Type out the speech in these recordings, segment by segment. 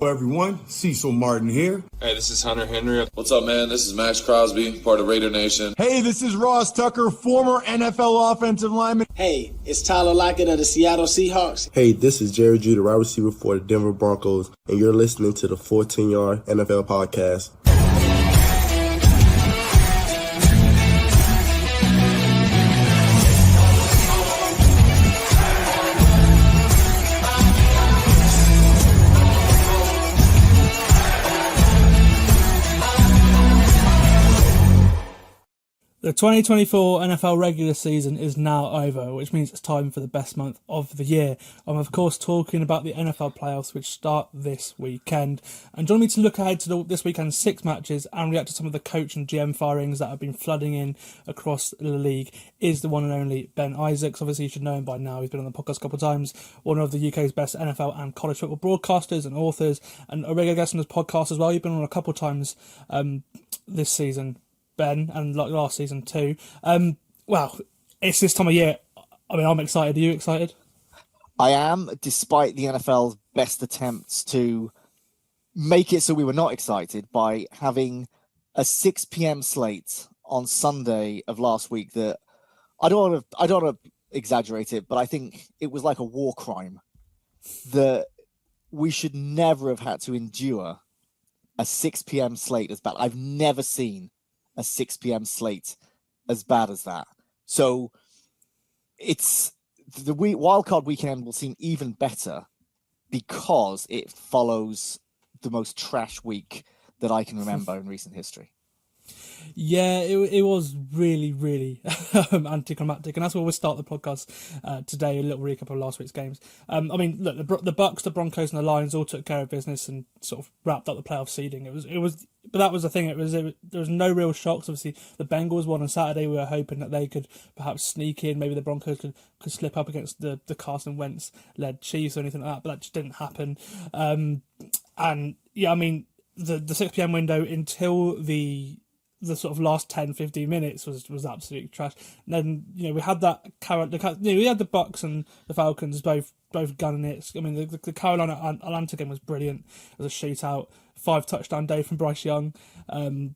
Hello everyone, Cecil Martin here. Hey, this is Hunter Henry. What's up, man? This is Max Crosby, part of Raider Nation. Hey, this is Ross Tucker, former NFL offensive lineman. Hey, it's Tyler Lockett of the Seattle Seahawks. Hey, this is Jerry Judah, wide receiver for the Denver Broncos, and you're listening to the 14-Yard NFL Podcast. The 2024 NFL regular season is now over, which means it's time for the best month of the year. I'm of course talking about the NFL playoffs, which start this weekend. And joining me to look ahead to this weekend's 6 matches and react to some of the coach and GM firings that have been flooding in across the league is the one and only Ben Isaacs. Obviously you should know him by now, he's been on the podcast a couple of times, one of the UK's best NFL and college football broadcasters and authors, and a regular guest on this podcast as well. You've been on a couple of times this season, Ben, and like last season too. Well, it's this time of year. I mean, I'm excited. Are you excited? I am, despite the NFL's best attempts to make it so we were not excited by having a 6 p.m. slate on Sunday of last week that I don't want to exaggerate it, but I think it was like a war crime that we should never have had to endure a 6 p.m. slate as bad. I've never seen a 6 p.m. slate as bad as that. So it's the wildcard weekend will seem even better because it follows the most trash week that I can remember in recent history. Yeah, it was really, really anticlimactic, and that's where we'll start the podcast today. A little recap of last week's games. I mean, look, the Bucks, the Broncos, and the Lions all took care of business and sort of wrapped up the playoff seeding. But that was the thing. There was no real shocks. Obviously, the Bengals won on Saturday. We were hoping that they could perhaps sneak in. Maybe the Broncos could slip up against the Carson Wentz led Chiefs or anything like that. But that just didn't happen. And yeah, I mean, the 6 p.m. window until the sort of last 10-15 minutes was absolutely trash. And then we had we had the Bucks and the Falcons both gunning it. I mean the Carolina Atlanta game was brilliant. It was a shootout, 5 touchdown day from Bryce Young. And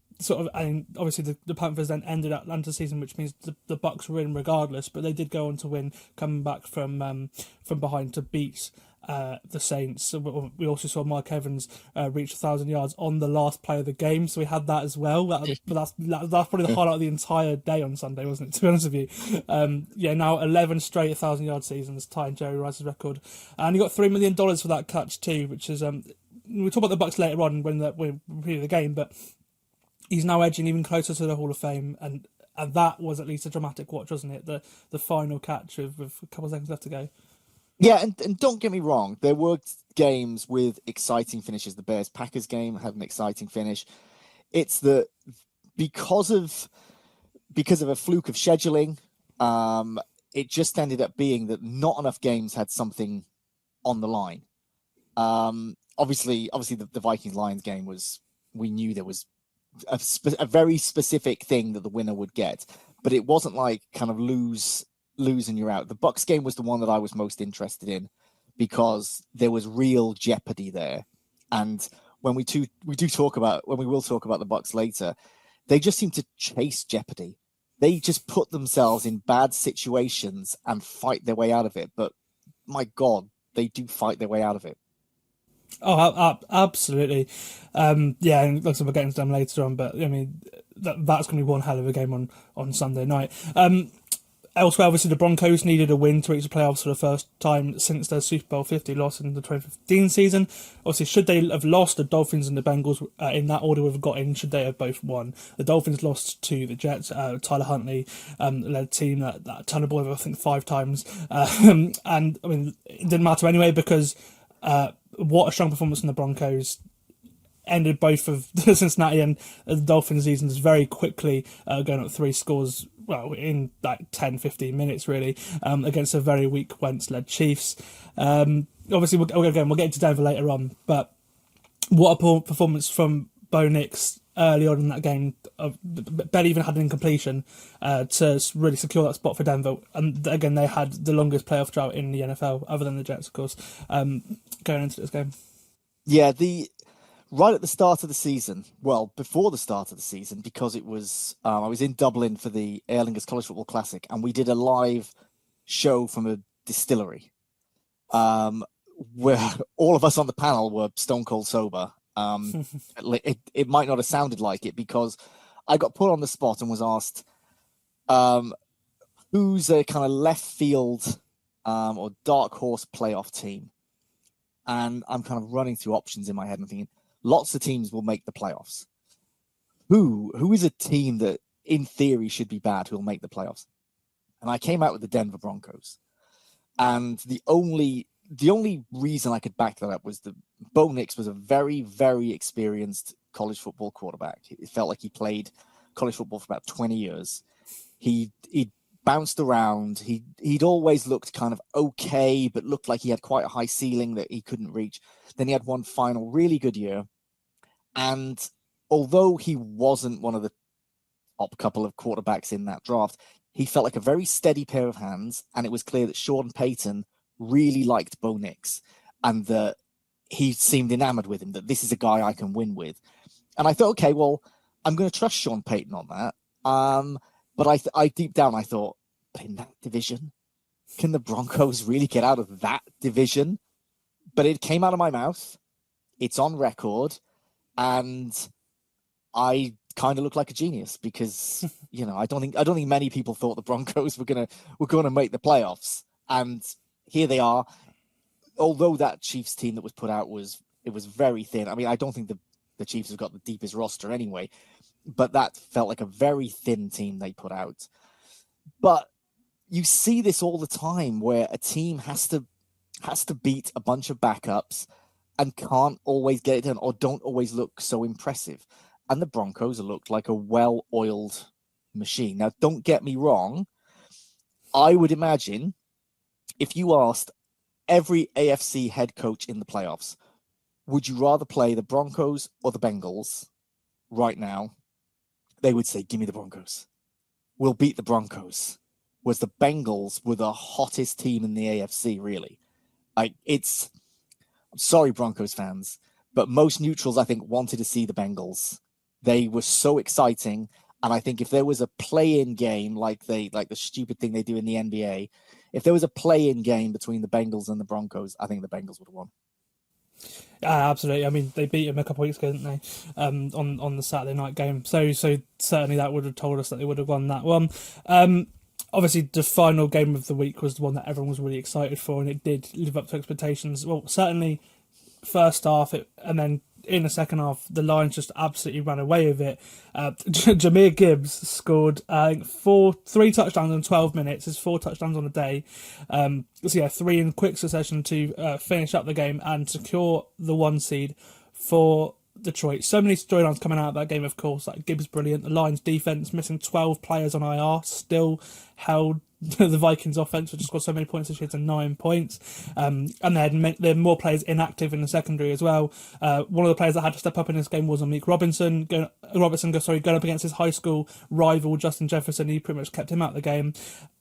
obviously the Panthers then ended Atlanta's season, which means the Bucks were in regardless. But they did go on to win, coming back from behind to beat the Saints. We also saw Mike Evans reach 1,000 yards on the last play of the game, so we had that as well. But that's probably the highlight of the entire day on Sunday, wasn't it? To be honest with you, now 11 straight 1,000-yard seasons, tying Jerry Rice's record, and he got $3 million for that catch too, which is we'll talk about the Bucks later on when we review the game, but he's now edging even closer to the Hall of Fame, and that was at least a dramatic watch, wasn't it? The final catch with a couple of seconds left to go. Yeah, and don't get me wrong, there were games with exciting finishes. The Bears-Packers game had an exciting finish. It's that because of a fluke of scheduling, it just ended up being that not enough games had something on the line. Obviously, the Vikings-Lions game we knew there was a very specific thing that the winner would get, but it wasn't like kind of lose and you're out. The Bucks game was the one that I was most interested in because there was real jeopardy there. And when we will talk about the Bucks later, they just seem to chase jeopardy. They just put themselves in bad situations and fight their way out of it. But my God, they do fight their way out of it. Oh, absolutely. Yeah, and looks like we're getting to them later on, but I mean, that's going to be one hell of a game on Sunday night. Elsewhere, obviously, the Broncos needed a win to reach the playoffs for the first time since their Super Bowl 50 loss in the 2015 season. Obviously, should they have lost, the Dolphins and the Bengals, in that order would have got in, should they have both won. The Dolphins lost to the Jets. Tyler Huntley led a team that turned the ball over, I think, 5 times. And, I mean, it didn't matter anyway because what a strong performance from the Broncos. Ended both of the Cincinnati and the Dolphins seasons very quickly, going up 3 scores, well, in like 10-15 minutes really, against a very weak Wentz-led Chiefs. Obviously, we'll get into Denver later on, but what a poor performance from Bo Nix early on in that game. Ben even had an incompletion to really secure that spot for Denver, and again they had the longest playoff drought in the NFL, other than the Jets, of course, going into this game. Yeah, right at the start of the season, well, before the start of the season, because it was I was in Dublin for the Aer Lingus College Football Classic, and we did a live show from a distillery, where all of us on the panel were stone cold sober. It might not have sounded like it because I got put on the spot and was asked, who's a kind of left field or dark horse playoff team? And I'm kind of running through options in my head and thinking, lots of teams will make the playoffs. Who is a team that in theory should be bad who will make the playoffs? And I came out with the Denver Broncos. And the only reason I could back that up was that Bo Nix was a very, very experienced college football quarterback. It felt like he played college football for about 20 years. He bounced around. He'd always looked kind of okay, but looked like he had quite a high ceiling that he couldn't reach. Then he had one final really good year. And although he wasn't one of the top couple of quarterbacks in that draft, he felt like a very steady pair of hands. And it was clear that Sean Payton really liked Bo Nix and that he seemed enamored with him, that this is a guy I can win with. And I thought, okay, well, I'm going to trust Sean Payton on that. But I deep down, I thought, but in that division, can the Broncos really get out of that division? But it came out of my mouth. It's on record. And I kind of look like a genius because, I don't think many people thought the Broncos were going to make the playoffs. And here they are. Although that Chiefs team that was put out was very thin. I mean, I don't think the Chiefs have got the deepest roster anyway. But that felt like a very thin team they put out. But you see this all the time where a team has to beat a bunch of backups and can't always get it done or don't always look so impressive. And the Broncos looked like a well-oiled machine. Now, don't get me wrong. I would imagine if you asked every AFC head coach in the playoffs, would you rather play the Broncos or the Bengals right now? They would say, give me the Broncos. We'll beat the Broncos. Whereas the Bengals were the hottest team in the AFC, really. I'm sorry, Broncos fans, but most neutrals, I think, wanted to see the Bengals. They were so exciting. And I think if there was a play-in game, like the stupid thing they do in the NBA, if there was a play-in game between the Bengals and the Broncos, I think the Bengals would have won. Absolutely. I mean, they beat him a couple of weeks ago, didn't they? On the Saturday night game. So certainly that would have told us that they would have won that one. Obviously, the final game of the week was the one that everyone was really excited for, and it did live up to expectations. Well, certainly first half, and then in the second half, the Lions just absolutely ran away with it. Jahmyr Gibbs scored, I think, 3 touchdowns in 12 minutes. His 4 touchdowns on the day. So yeah, 3 in quick succession to finish up the game and secure the 1 seed for Detroit. So many storylines coming out of that game, of course. Like Gibbs brilliant. The Lions defense missing 12 players on IR still held the Vikings offense, which has scored so many points this year, to 9 points. And they had more players inactive in the secondary as well. One of the players that had to step up in this game was Amik Robinson. Going up against his high school rival Justin Jefferson. He pretty much kept him out of the game.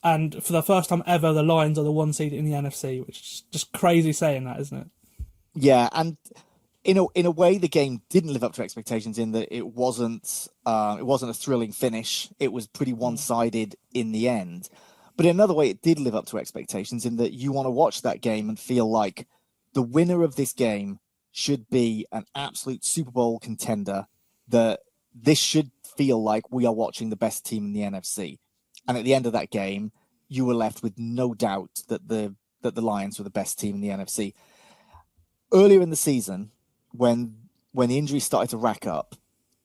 And for the first time ever, the Lions are the 1 seed in the NFC, which is just crazy saying that, isn't it? Yeah, and in a way, the game didn't live up to expectations in that it wasn't a thrilling finish. It was pretty one-sided in the end. But in another way, it did live up to expectations in that you want to watch that game and feel like the winner of this game should be an absolute Super Bowl contender, that this should feel like we are watching the best team in the NFC. And at the end of that game, you were left with no doubt that the Lions were the best team in the NFC. Earlier in the season, when the injuries started to rack up,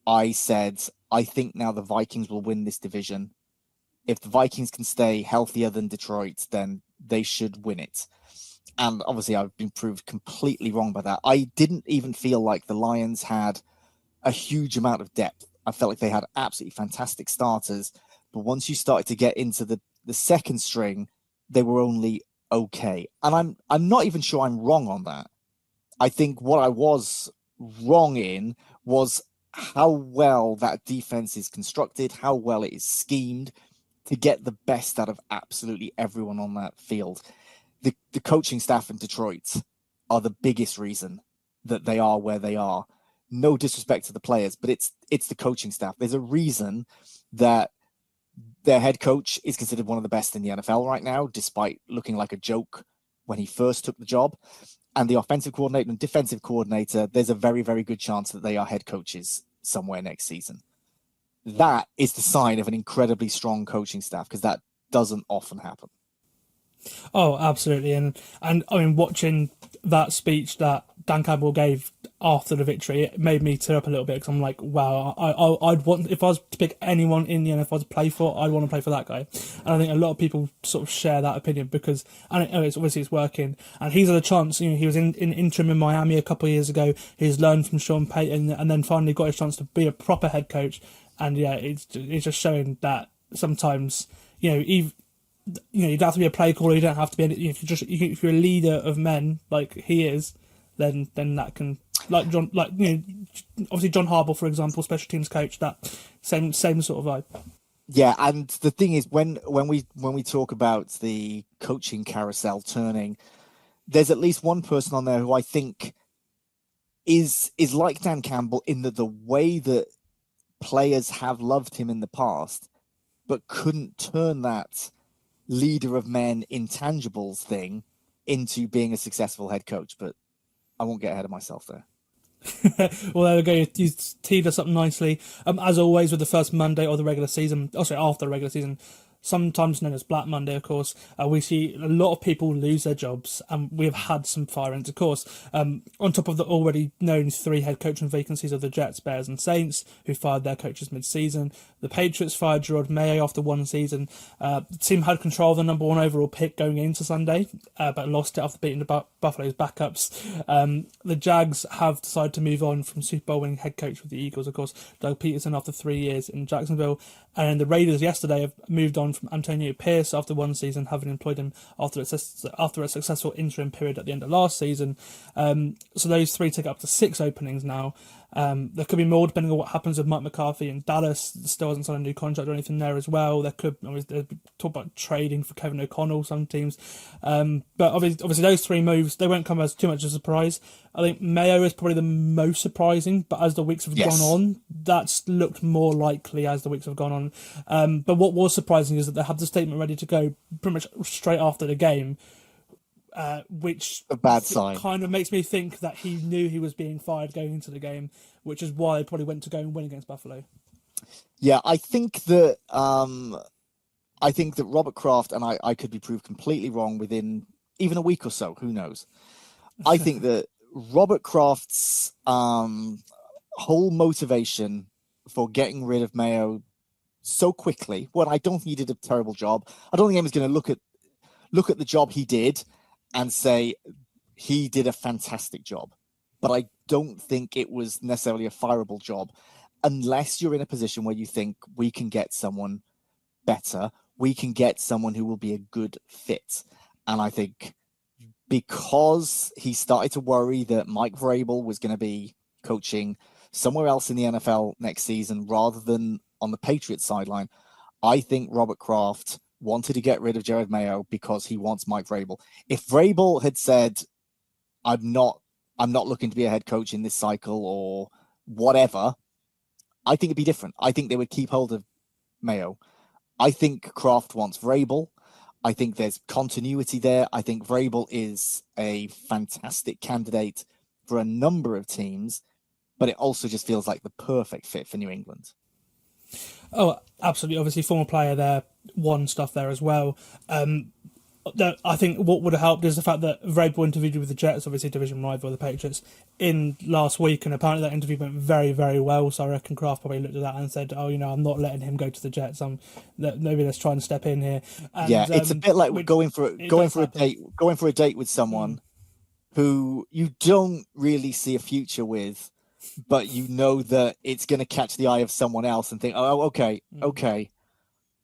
I said, I think now the Vikings will win this division. If the Vikings can stay healthier than Detroit, then they should win it. And obviously, I've been proved completely wrong by that. I didn't even feel like the Lions had a huge amount of depth. I felt like they had absolutely fantastic starters. But once you started to get into the second string, they were only okay. And I'm not even sure I'm wrong on that. I think what I was wrong in was how well that defense is constructed, how well it is schemed to get the best out of absolutely everyone on that field. The coaching staff in Detroit are the biggest reason that they are where they are. No disrespect to the players, but it's the coaching staff. There's a reason that their head coach is considered one of the best in the NFL right now, despite looking like a joke when he first took the job. And the offensive coordinator and defensive coordinator, there's a very, very good chance that they are head coaches somewhere next season. That is the sign of an incredibly strong coaching staff, because that doesn't often happen. Oh, absolutely. And I mean, watching that speech that Dan Campbell gave after the victory, it made me tear up a little bit, because I'm like, wow, I'd want, if I was to pick anyone in the NFL to play for, I'd want to play for that guy. And I think a lot of people sort of share that opinion, because, and it's obviously it's working. And he's had a chance, he was in interim in Miami a couple of years ago. He's learned from Sean Payton, and then finally got his chance to be a proper head coach. And yeah, it's just showing that sometimes, you don't have to be a play caller. You don't have to be. If you're a leader of men like he is, then that can, like John, obviously John Harbaugh, for example, special teams coach. That same sort of vibe. Yeah, and the thing is, when we talk about the coaching carousel turning, there's at least one person on there who I think is like Dan Campbell in the way that players have loved him in the past, but couldn't turn that leader of men intangibles thing into being a successful head coach. But I won't get ahead of myself there. Well, there we go. You teed us up nicely. As always, with the first Monday of the regular season, after the regular season, sometimes known as Black Monday, of course, we see a lot of people lose their jobs, and we have had some fire-ins, of course. On top of the already known 3 head coaching vacancies of the Jets, Bears and Saints, who fired their coaches mid-season. The Patriots fired Gerard Mayo after one season. The team had control of the number 1 overall pick going into Sunday, but lost it after beating the Buffalo's backups. The Jags have decided to move on from Super Bowl winning head coach with the Eagles, of course, Doug Peterson, after 3 years in Jacksonville. And the Raiders yesterday have moved on from Antonio Pierce after one season, having employed him after a successful interim period at the end of last season. So those 3 take up to 6 openings now. There could be more depending on what happens with Mike McCarthy in Dallas. Still hasn't signed a new contract or anything there as well. There could talk about trading for Kevin O'Connell, some teams. But obviously those 3 moves, they won't come as too much of a surprise. I think Mayo is probably the most surprising, but as the weeks have gone on, that's looked more likely as the weeks have gone on. But what was surprising is that they had the statement ready to go pretty much straight after the game, which a bad sign. Kind of makes me think that he knew he was being fired going into the game, which is why they probably went to go and win against Buffalo. Yeah, I think that Robert Kraft, and I could be proved completely wrong within even a week or so, who knows. I think that Robert Kraft's whole motivation for getting rid of Mayo so quickly, when I don't think he did a terrible job. I don't think anyone's going to look at the job he did and say he did a fantastic job. But I don't think it was necessarily a fireable job unless you're in a position where you think we can get someone better, we can get someone who will be a good fit. And I think because he started to worry that Mike Vrabel was going to be coaching somewhere else in the NFL next season rather than on the Patriots sideline, I think Robert Kraft wanted to get rid of Jared Mayo because he wants Mike Vrabel. If Vrabel had said, I'm not looking to be a head coach in this cycle or whatever, I think it'd be different. I think they would keep hold of Mayo. I think Kraft wants Vrabel. I think there's continuity there. I think Vrabel is a fantastic candidate for a number of teams, but it also just feels like the perfect fit for New England. Oh, absolutely. Obviously, former player there, won stuff there as well. I think what would have helped is the fact that Vrabel interviewed with the Jets, obviously division rival of the Patriots, in last week, and apparently that interview went very, very well. So I reckon Kraft probably looked at that and said, "Oh, I'm not letting him go to the Jets. Maybe let's try and step in here." And, yeah, it's a bit like going for a date with someone who you don't really see a future with, but you know that it's going to catch the eye of someone else and think, "Oh, okay,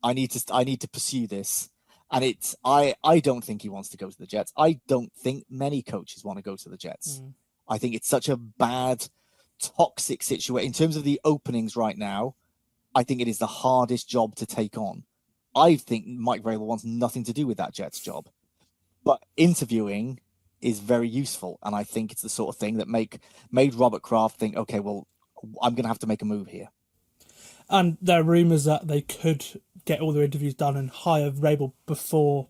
I need to pursue this." And I don't think he wants to go to the Jets. I don't think many coaches want to go to the Jets. I think it's such a bad, toxic situation. In terms of the openings right now, I think it is the hardest job to take on. I think Mike Vrabel wants nothing to do with that Jets job. But interviewing is very useful, and I think it's the sort of thing that made Robert Kraft think, okay, well, I'm going to have to make a move here. And there are rumours that they could get all their interviews done and hire Rabel before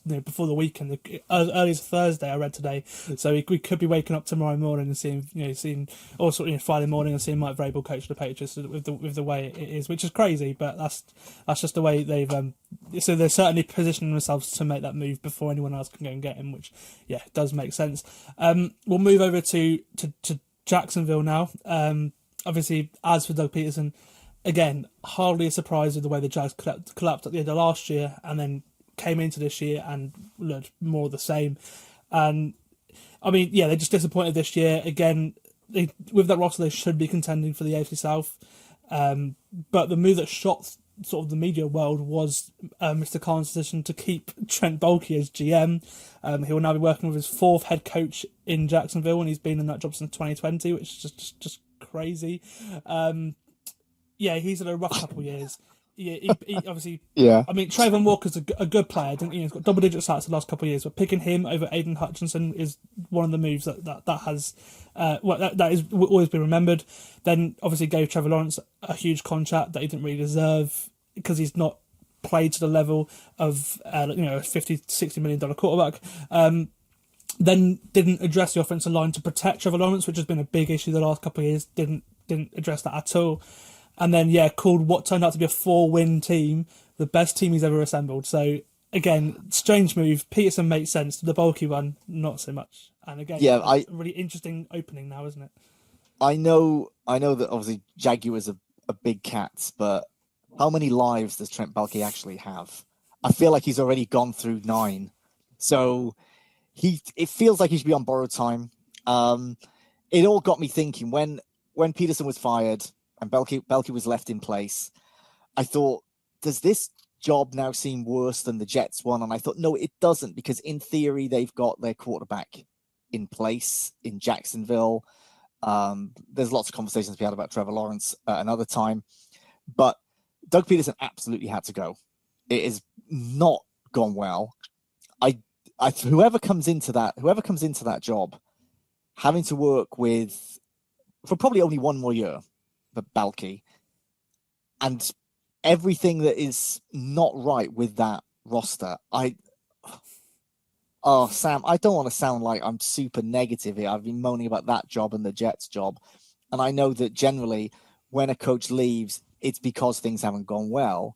before the weekend, as early as Thursday. I read today, so we could be waking up tomorrow morning and seeing also Friday morning and seeing Mike Vrabel coach the Patriots with the way it is, which is crazy, but that's just the way they've. So they're certainly positioning themselves to make that move before anyone else can go and get him, which does make sense. We'll move over to Jacksonville now. Obviously, as for Doug Peterson. Again, hardly a surprise with the way the Jags collapsed at the end of last year and then came into this year and looked more of the same. And, I mean, they're just disappointed this year. Again, with that roster, they should be contending for the AFC South. But the move that shocked sort of the media world was Mr. Khan's decision to keep Trent Baalke as GM. He will now be working with his fourth head coach in Jacksonville, and he's been in that job since 2020, which is just crazy. He's had a rough couple of years. He obviously. Yeah. I mean, Trayvon Walker's a good player. He's got double-digit sacks the last couple of years, but picking him over Aiden Hutchinson is one of the moves that has that is always been remembered. Then obviously gave Trevor Lawrence a huge contract that he didn't really deserve because he's not played to the level of a $50-60 million quarterback. Then didn't address the offensive line to protect Trevor Lawrence, which has been a big issue the last couple of years. Didn't address that at all. And then, called what turned out to be a 4-win team the best team he's ever assembled. So, again, strange move. Peterson makes sense. The Baalke one, not so much. And again, a really interesting opening now, isn't it? I know that obviously Jaguars are big cats, but how many lives does Trent Baalke actually have? I feel like he's already gone through 9. So it feels like he should be on borrowed time. It all got me thinking when Peterson was fired and Baalke was left in place, I thought, does this job now seem worse than the Jets one? And I thought, no, it doesn't, because in theory, they've got their quarterback in place in Jacksonville. There's lots of conversations to be had about Trevor Lawrence another time. But Doug Peterson absolutely had to go. It has not gone well. Whoever comes into that job, having to work with, for probably only one more year, the Baalke, and everything that is not right with that roster. Sam, I don't want to sound like I'm super negative here. I've been moaning about that job and the Jets job. And I know that generally when a coach leaves, it's because things haven't gone well.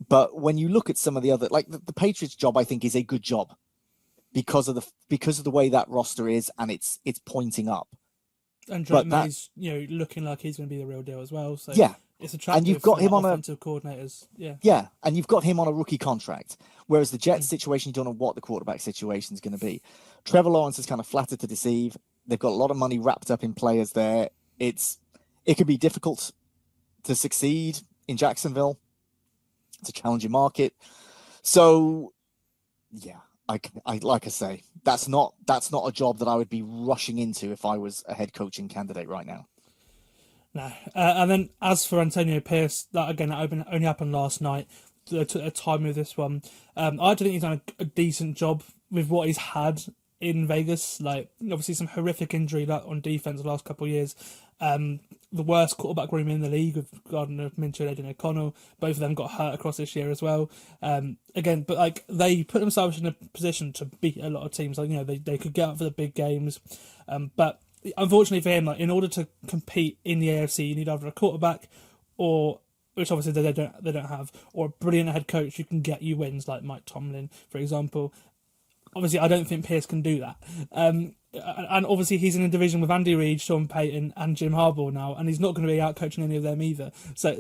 But when you look at some of the other, like the Patriots job, I think is a good job because of the way that roster is, and it's pointing up. And Drake May's, looking like he's going to be the real deal as well. So it's attractive. And you've got him on offensive coordinators. Yeah, and you've got him on a rookie contract. Whereas the Jets situation, you don't know what the quarterback situation is going to be. Trevor Lawrence is kind of flattered to deceive. They've got a lot of money wrapped up in players there. It could be difficult to succeed in Jacksonville. It's a challenging market. So, like I say, that's not a job that I would be rushing into if I was a head coaching candidate right now. No. And then as for Antonio Pierce, that only happened last night. They took their time with this one. I don't think he's done a decent job with what he's had in Vegas. Like, obviously some horrific injury on defense the last couple of years. The worst quarterback room in the league with Gardner Minshew and Aiden O'Connell. Both of them got hurt across this year as well. But they put themselves in a position to beat a lot of teams. They could get up for the big games. But unfortunately for him, in order to compete in the AFC, you need either a quarterback which obviously they don't have, or a brilliant head coach who can get you wins like Mike Tomlin, for example. Obviously, I don't think Pierce can do that. And obviously, he's in a division with Andy Reid, Sean Payton, and Jim Harbaugh now, and he's not going to be out coaching any of them either. So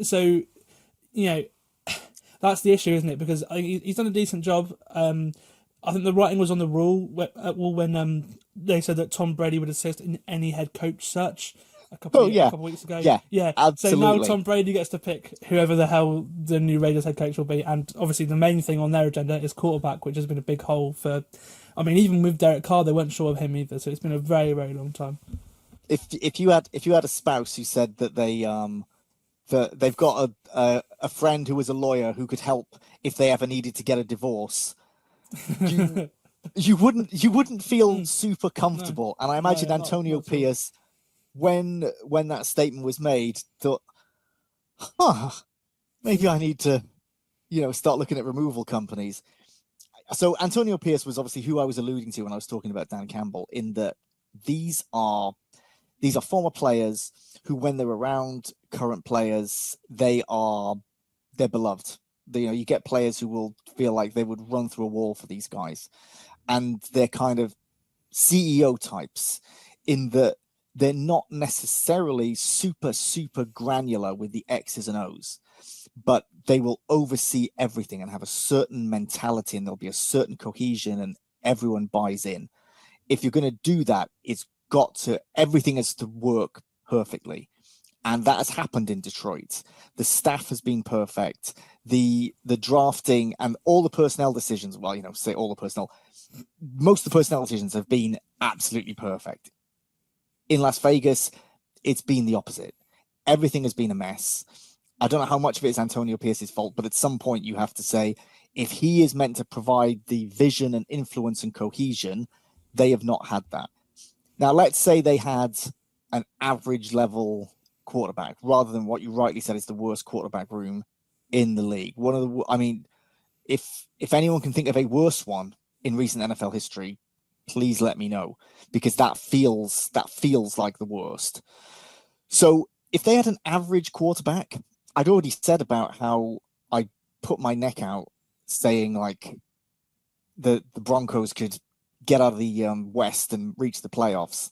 that's the issue, isn't it? Because he's done a decent job. I think the writing was on the when they said that Tom Brady would assist in any head coach search a couple of weeks ago. Yeah, absolutely. So now Tom Brady gets to pick whoever the hell the new Raiders head coach will be, and obviously the main thing on their agenda is quarterback, which has been a big hole for. I mean, even with Derek Carr, they weren't sure of him either. So it's been a very, very long time. If you had a spouse who said that they've got a friend who was a lawyer who could help if they ever needed to get a divorce, you wouldn't feel super comfortable. And I imagine Antonio not Pierce, when that statement was made, thought, maybe I need to, start looking at removal companies. So Antonio Pierce was obviously who I was alluding to when I was talking about Dan Campbell, in that these are former players who, when they're around current players, they're beloved. You get players who will feel like they would run through a wall for these guys. And they're kind of CEO types, in that they're not necessarily super, super granular with the X's and O's, but they will oversee everything and have a certain mentality, and there'll be a certain cohesion and everyone buys in. If you're going to do that, everything has to work perfectly. And that has happened in Detroit. The staff has been perfect. The drafting and all the personnel decisions, most of the personnel decisions have been absolutely perfect. In Las Vegas, it's been the opposite. Everything has been a mess. I don't know how much of it is Antonio Pierce's fault, but at some point you have to say, if he is meant to provide the vision and influence and cohesion, they have not had that. Now, let's say they had an average level quarterback, rather than what you rightly said is the worst quarterback room in the league. If anyone can think of a worse one in recent NFL history, please let me know, because that feels like the worst. So if they had an average quarterback, I'd already said about how I put my neck out saying like the Broncos could get out of the West and reach the playoffs.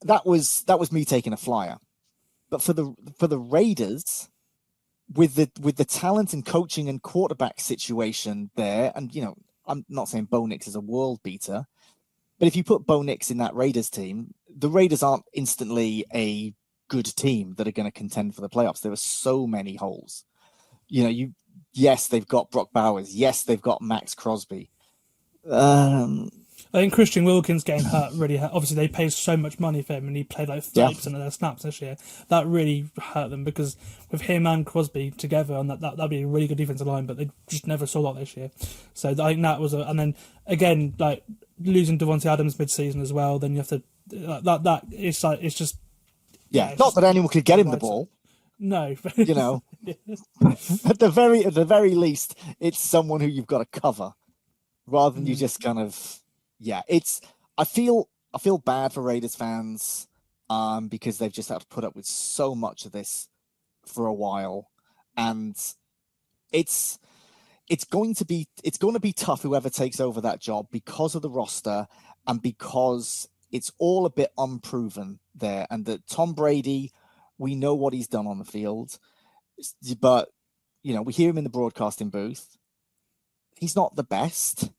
That was me taking a flyer. But for the Raiders, with the talent and coaching and quarterback situation there, and I'm not saying Bo Nix is a world beater, but if you put Bo Nix in that Raiders team, the Raiders aren't instantly a good team that are going to contend for the playoffs. There are so many holes. Yes, they've got Brock Bowers. Yes, they've got Max Crosby. I think Christian Wilkins getting hurt really hurt. Obviously, they paid so much money for him, and he played like 30% of their snaps this year. That really hurt them, because with him and Crosby together, and that'd be a really good defensive line, but they just never saw that this year. So I think that was and then again, like losing Devontae Adams mid-season as well. Then you have to it's just not that anyone could get him the ball. No, at the very least, it's someone who you've got to cover, rather than you just kind of. Yeah, I feel bad for Raiders fans because they've just had to put up with so much of this for a while, and it's going to be tough whoever takes over that job, because of the roster and because it's all a bit unproven there. And that Tom Brady, we know what he's done on the field, but we hear him in the broadcasting booth. He's not the best.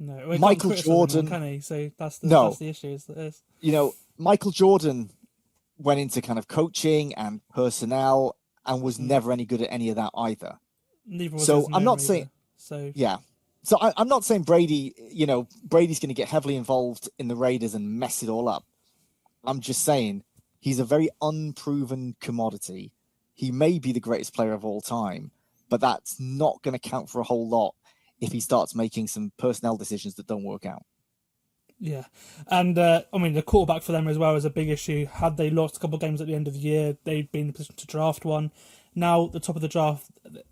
No, Michael Jordan, can he? So that's the issue. Michael Jordan went into kind of coaching and personnel and was never any good at any of that either. Neither was so I'm not saying. So yeah, so I'm not saying Brady. Brady's going to get heavily involved in the Raiders and mess it all up. I'm just saying he's a very unproven commodity. He may be the greatest player of all time, but that's not going to count for a whole lot if he starts making some personnel decisions that don't work out. Yeah. And, the quarterback for them as well is a big issue. Had they lost a couple of games at the end of the year, they'd be in the position to draft one. Now, at the top of the draft,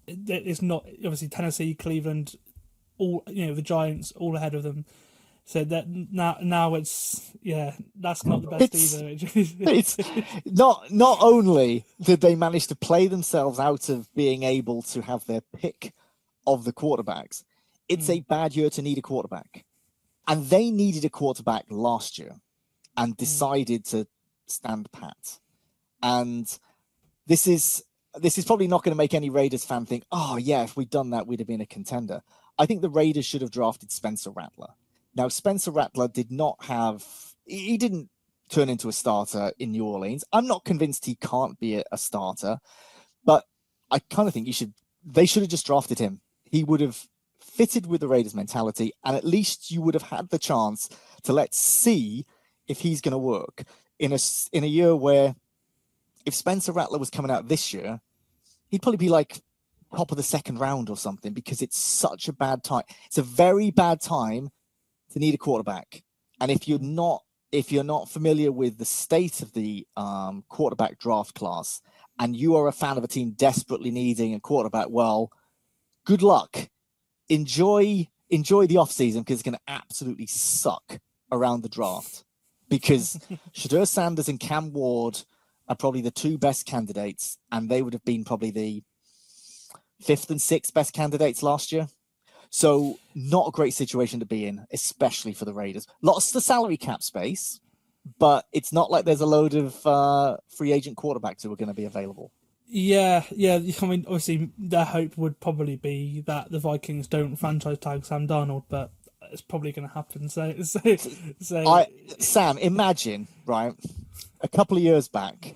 it's not, obviously, Tennessee, Cleveland, all the Giants, all ahead of them. So that now it's, that's not the best either. It's not only did they manage to play themselves out of being able to have their pick of the quarterbacks, it's a bad year to need a quarterback. And they needed a quarterback last year and decided to stand pat. And this is probably not going to make any Raiders fan think, oh, yeah, if we'd done that, we'd have been a contender. I think the Raiders should have drafted Spencer Rattler. Now, Spencer Rattler he didn't turn into a starter in New Orleans. I'm not convinced he can't be a starter, but I kind of think they should have just drafted him. He would have fitted with the Raiders mentality, and at least you would have had the chance to let's see if he's going to work in a year where, if Spencer Rattler was coming out this year, he'd probably be like top of the second round or something, because it's such a bad time. It's a very bad time to need a quarterback. And if you're not familiar with the state of the quarterback draft class, and you are a fan of a team desperately needing a quarterback, well, good luck. Enjoy the offseason, because it's going to absolutely suck around the draft. Because Shadur Sanders and Cam Ward are probably the two best candidates, and they would have been probably the 5th and 6th best candidates last year. So not a great situation to be in, especially for the Raiders. Lots of the salary cap space, but it's not like there's a load of free agent quarterbacks who are going to be available. Yeah. I mean, obviously, their hope would probably be that the Vikings don't franchise tag Sam Darnold, but it's probably going to happen. Sam, imagine, right, a couple of years back,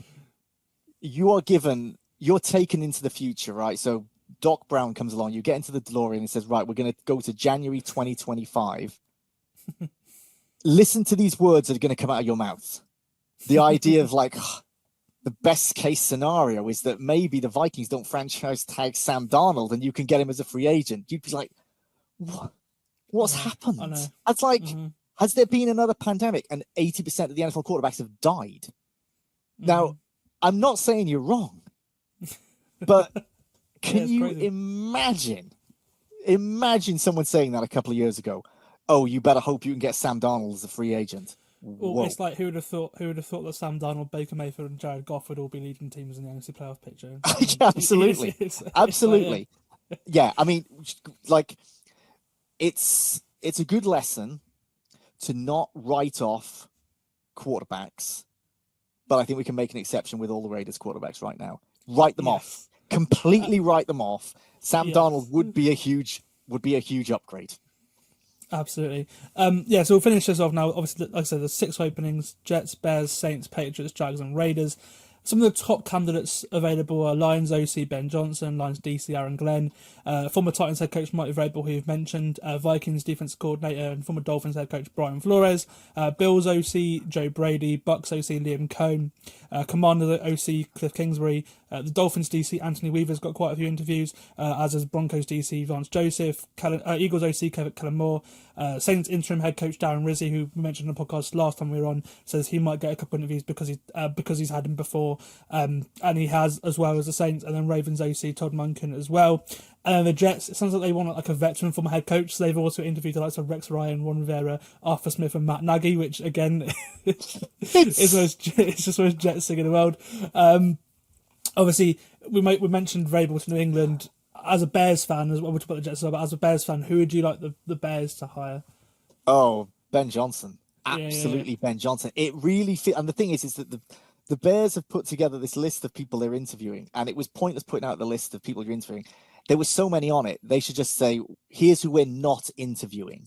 you're taken into the future, right? So Doc Brown comes along, you get into the DeLorean and says, right, we're going to go to January 2025. Listen to these words that are going to come out of your mouth. The idea of like, the best case scenario is that maybe the Vikings don't franchise tag Sam Darnold and you can get him as a free agent. You'd be like, what's happened? I know. It's like, has there been another pandemic and 80% of the NFL quarterbacks have died? Now, I'm not saying you're wrong, but can you imagine someone saying that a couple of years ago? Oh, you better hope you can get Sam Darnold as a free agent. Well, it's like who would have thought that Sam Darnold, Baker Mayfield, and Jared Goff would all be leading teams in the NFC playoff picture? Yeah, absolutely, absolutely. Yeah, I mean, like, it's a good lesson to not write off quarterbacks, but I think we can make an exception with all the Raiders quarterbacks right now. Write them off. Completely write them off. Sam Darnold would be a huge upgrade. Absolutely. So we'll finish this off now. Obviously, like I said, there's 6 openings: Jets, Bears, Saints, Patriots, Jags, and Raiders. Some of the top candidates available are Lions OC Ben Johnson, Lions DC Aaron Glenn, former Titans head coach Mike Vrabel, who you've mentioned, Vikings defense coordinator and former Dolphins head coach Brian Flores, Bills OC Joe Brady, Bucks OC Liam Cohn, Commanders OC Cliff Kingsbury, the Dolphins DC Anthony Weaver's got quite a few interviews, as has Broncos DC Vance Joseph, Eagles OC Kellen Moore, Saints interim head coach Darren Rizzi, who we mentioned on the podcast last time we were on, says he might get a couple of interviews because he's had him before, and he has, as well as the Saints, and then Ravens OC Todd Monken as well. And then the Jets, it sounds like they want like a veteran former head coach, so they've also interviewed the likes of Rex Ryan, Ron Rivera, Arthur Smith, and Matt Nagy, which again it's just most Jets thing in the world. Obviously, we mentioned Vrabel to New England. As a Bears fan, as well, we'll talk about the Jets as well, but as a Bears fan, who would you like the Bears to hire? Oh, Ben Johnson. Absolutely, Ben Johnson. It really and the thing is that the Bears have put together this list of people they're interviewing, and it was pointless putting out the list of people you're interviewing. There were so many on it. They should just say, here's who we're not interviewing.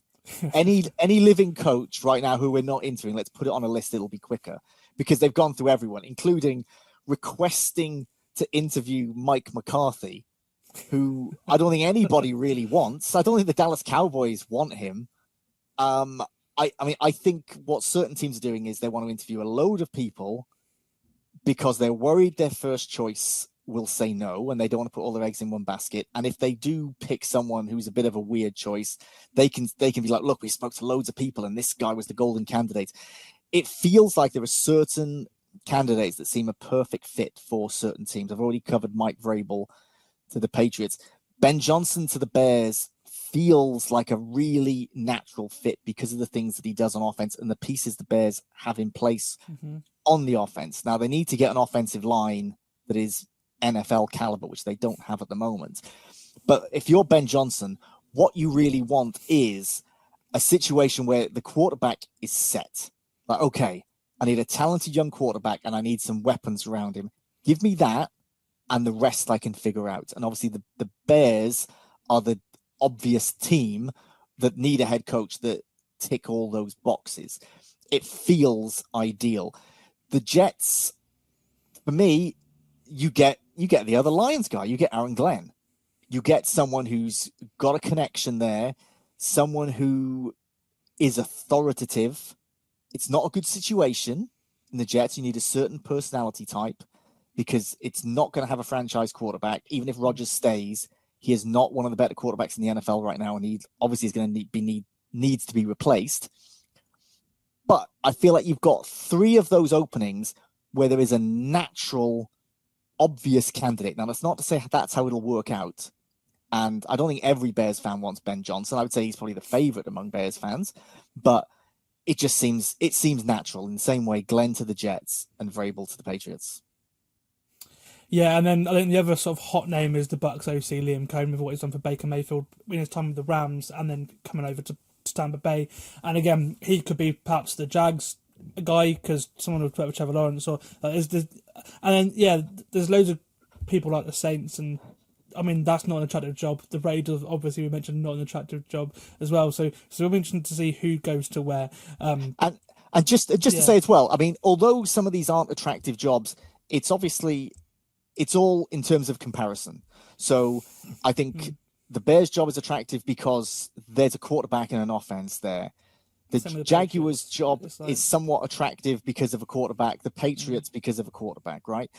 Any living coach right now who we're not interviewing, let's put it on a list. It'll be quicker, because they've gone through everyone, including requesting to interview Mike McCarthy, who I don't think anybody really wants. I don't think the Dallas Cowboys want him. I think what certain teams are doing is they want to interview a load of people because they're worried their first choice will say no, and they don't want to put all their eggs in one basket. And if they do pick someone who's a bit of a weird choice, they can be like, look, we spoke to loads of people and this guy was the golden candidate. It feels like there are certain candidates that seem a perfect fit for certain teams. I've already covered Mike Vrabel to the Patriots. Ben Johnson to the Bears feels like a really natural fit because of the things that he does on offense and the pieces the Bears have in place on the offense. Now, they need to get an offensive line that is NFL caliber, which they don't have at the moment. But if you're Ben Johnson, what you really want is a situation where the quarterback is set. Like, okay, I need a talented young quarterback and I need some weapons around him. Give me that, and the rest I can figure out. And obviously the Bears are the obvious team that need a head coach that tick all those boxes. It feels ideal. The Jets, for me, you get the other Lions guy. You get Aaron Glenn. You get someone who's got a connection there, someone who is authoritative. It's not a good situation in the Jets. You need a certain personality type because it's not going to have a franchise quarterback. Even if Rodgers stays, he is not one of the better quarterbacks in the NFL right now, and he obviously is going to needs to be replaced. But I feel like you've got 3 of those openings where there is a natural, obvious candidate. Now, that's not to say that's how it'll work out. And I don't think every Bears fan wants Ben Johnson. I would say he's probably the favorite among Bears fans. But it seems natural in the same way Glenn to the Jets and Vrabel to the Patriots. Yeah, and then I think the other sort of hot name is the Bucks OC, Liam Cohen, with what he's done for Baker Mayfield in his time with the Rams and then coming over to Tampa Bay. And again, he could be perhaps the Jags guy because someone would put with Trevor Lawrence. And then, yeah, there's loads of people like the Saints, and I mean, that's not an attractive job. The Raiders, obviously, we mentioned, not an attractive job as well. So it'll be interesting to see who goes to where. And just to say as well, I mean, although some of these aren't attractive jobs, it's all in terms of comparison. So I think the Bears' job is attractive because there's a quarterback and an offense there. The Jaguars' job is somewhat attractive because of a quarterback. The Patriots because of a quarterback, right?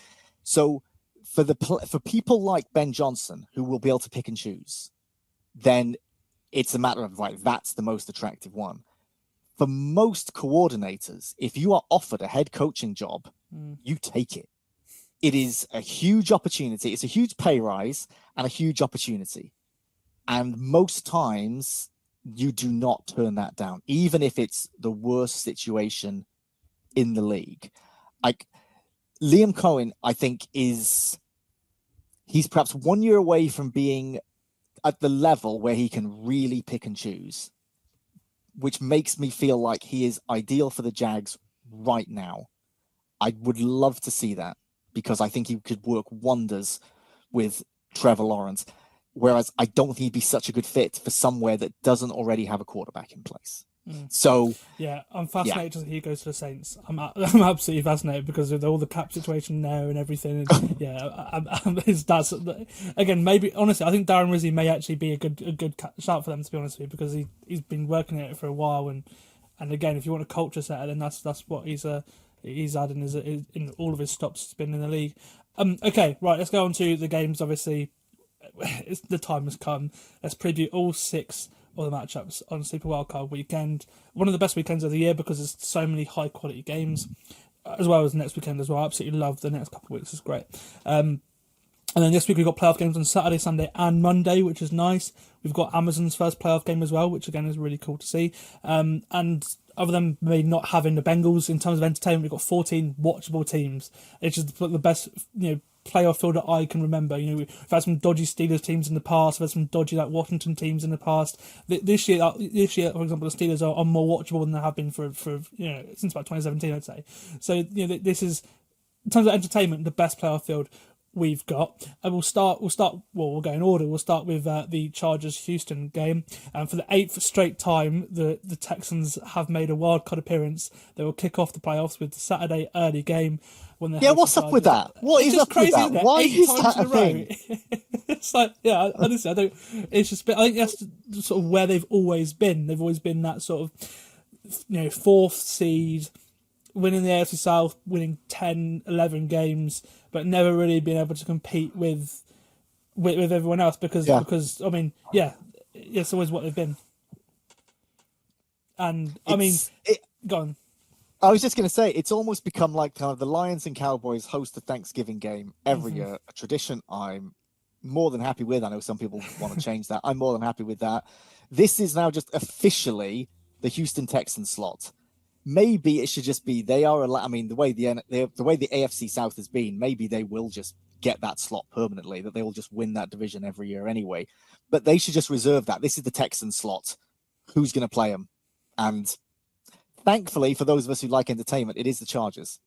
So for people like Ben Johnson, who will be able to pick and choose, then it's a matter of, right, that's the most attractive one. For most coordinators, if you are offered a head coaching job, you take it. It is a huge opportunity. It's a huge pay rise and a huge opportunity. And most times you do not turn that down, even if it's the worst situation in the league. Like Liam Cohen, I think he's perhaps 1 year away from being at the level where he can really pick and choose, which makes me feel like he is ideal for the Jags right now. I would love to see that because I think he could work wonders with Trevor Lawrence. Whereas I don't think he'd be such a good fit for somewhere that doesn't already have a quarterback in place. So yeah, I'm fascinated to see he goes to the Saints. I'm absolutely fascinated because of all the cap situation there and everything. And yeah, that's again, maybe honestly, I think Darren Rizzi may actually be a good shout for them, to be honest with you, because he's been working at it for a while. And again, if you want a culture setter, then that's what he's adding in all of his stops he's been in the league. Okay, right, let's go on to the games. Obviously, the time has come. Let's preview all 6 of the matchups on Super Wildcard Weekend. One of the best weekends of the year because there's so many high quality games, as well as next weekend as well. I absolutely love the next couple of weeks. It's great. And then this week we've got playoff games on Saturday, Sunday and Monday, which is nice. We've got Amazon's first playoff game as well, which again is really cool to see. And other than maybe not having the Bengals in terms of entertainment, we've got 14 watchable teams. It's just the best, playoff field that I can remember. We've had some dodgy Steelers teams in the past. We've had some dodgy Washington teams in the past. This year, for example, the Steelers are more watchable than they have been for since about 2017, I'd say. So this is, in terms of entertainment, the best playoff field we've got. And we'll go in order. We'll start with the Chargers-Houston game. And for the 8th straight time, the Texans have made a wildcard appearance. They will kick off the playoffs with the Saturday early game. What's up with that? What is up with that? Why is that a thing? It's like, yeah, honestly, I don't. It's just. I think that's sort of where they've always been. They've always been that sort of, 4th seed, winning the AFC South, winning 10, 11 games, but never really being able to compete with everyone else because I mean, it's always what they've been. And go on. I was just going to say, it's almost become like kind of the Lions and Cowboys host a Thanksgiving game every year, a tradition I'm more than happy with. I know some people want to change that. I'm more than happy with that. This is now just officially the Houston Texans slot. Maybe it should just be the way the AFC South has been, maybe they will just get that slot permanently, that they will just win that division every year anyway. But they should just reserve that. This is the Texans slot. Who's going to play them? And thankfully, for those of us who like entertainment, it is the Chargers.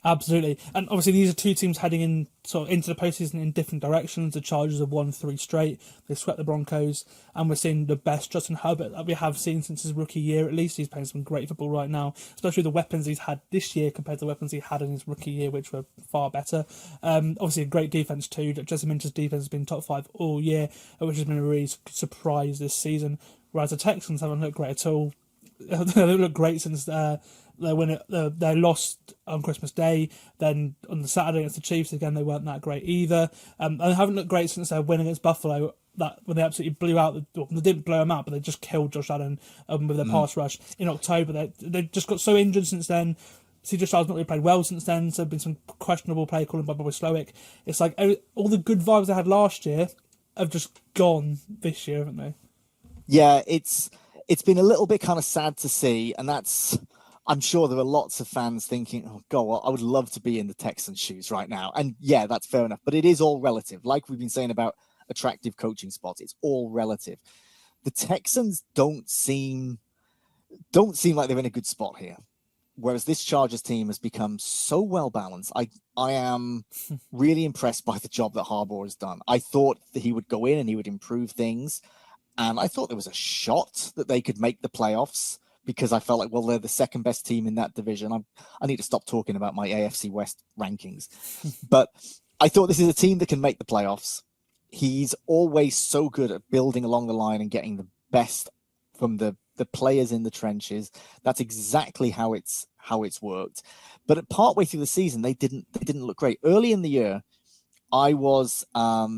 Absolutely. And obviously these are two teams heading in sort of into the postseason in different directions. The Chargers have won 3 straight. They swept the Broncos, and we're seeing the best Justin Herbert that we have seen since his rookie year. At least he's playing some great football right now, especially the weapons he's had this year compared to the weapons he had in his rookie year, which were far better. Obviously a great defense too. Jesse Minter's defense has been top 5 all year, which has been a really surprise this season. Whereas the Texans haven't looked great at all. They haven't looked great since they lost on Christmas Day. Then on the Saturday against the Chiefs, again, they weren't that great either. And they haven't looked great since their win against Buffalo when they absolutely blew out they didn't blow him out, but they just killed Josh Allen with their pass rush in October. They've just got so injured since then. CJ Stroud's not really played well since then, so there's been some questionable play calling by Bobby Slowick. It's like all the good vibes they had last year have just gone this year, haven't they? Yeah, it's been a little bit kind of sad to see, and I'm sure there are lots of fans thinking, oh, God, well, I would love to be in the Texans' shoes right now. And yeah, that's fair enough, but it is all relative. Like we've been saying about attractive coaching spots, it's all relative. The Texans don't seem like they're in a good spot here. Whereas this Chargers team has become so well balanced. I am really impressed by the job that Harbaugh has done. I thought that he would go in and he would improve things. And I thought there was a shot that they could make the playoffs because I felt like, well, they're the second best team in that division. I need to stop talking about my AFC West rankings. But I thought this is a team that can make the playoffs. He's always so good at building along the line and getting the best from the players in the trenches. That's exactly how it's worked. But partway through the season, they didn't look great. Early in the year, I was at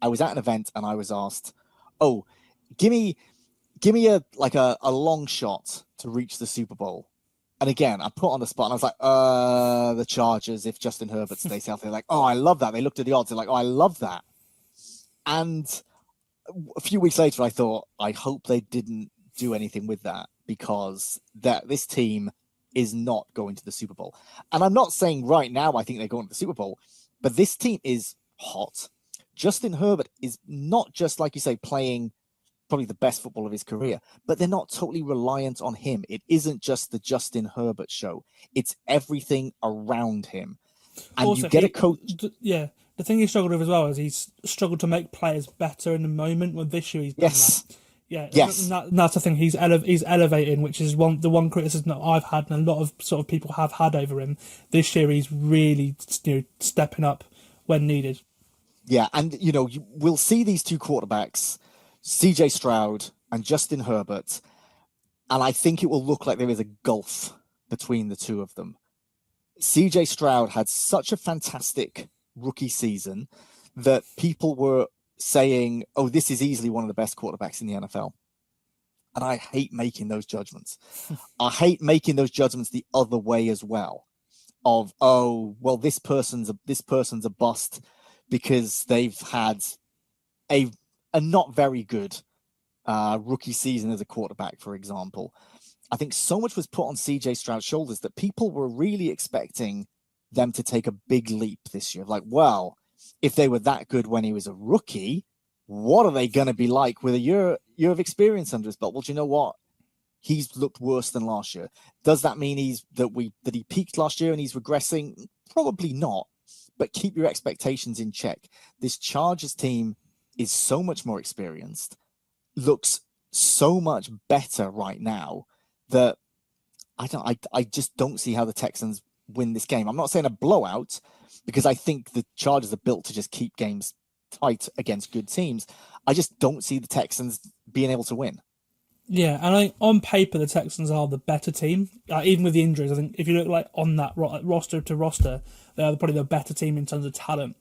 an event and I was asked, "Oh, give me a long shot to reach the Super Bowl." And again, I put on the spot and I was like, the Chargers, if Justin Herbert stays healthy. They're like, "Oh, I love that." They looked at the odds. They're like, "Oh, I love that." And a few weeks later, I thought, I hope they didn't do anything with that, because this team is not going to the Super Bowl. And I'm not saying right now I think they're going to the Super Bowl, but this team is hot. Justin Herbert is not just, like you say, playing probably the best football of his career, but they're not totally reliant on him. It isn't just the Justin Herbert show. It's everything around him. And also, you get a coach. Yeah. The thing he struggled with as well is he's struggled to make players better in the moment. When this year he's done that. Yeah, yes. That's the thing. He's elevating, which is the one criticism that I've had, and a lot of sort of people have had over him this year. He's really stepping up when needed. Yeah, and we'll see these two quarterbacks, CJ Stroud and Justin Herbert, and I think it will look like there is a gulf between the two of them. CJ Stroud had such a fantastic rookie season that people were saying, "Oh, this is easily one of the best quarterbacks in the NFL." And I hate making those judgments. I hate making those judgments the other way as well. Of, oh, well, this person's a bust because they've had a not very good rookie season as a quarterback, for example. I think so much was put on CJ Stroud's shoulders that people were really expecting them to take a big leap this year. Like, well, if they were that good when he was a rookie, what are they going to be like with a year of experience under his belt? Well, do you know what? He's looked worse than last year. Does that mean that he peaked last year and he's regressing? Probably not. But keep your expectations in check. This Chargers team is so much more experienced, looks so much better right now that I just don't see how the Texans win this game. I'm not saying a blowout, because I think the Chargers are built to just keep games tight against good teams. I just don't see the Texans being able to win. Yeah, and on paper, the Texans are the better team. Even with the injuries, I think if you look like on that roster to roster, they are probably the better team in terms of talent.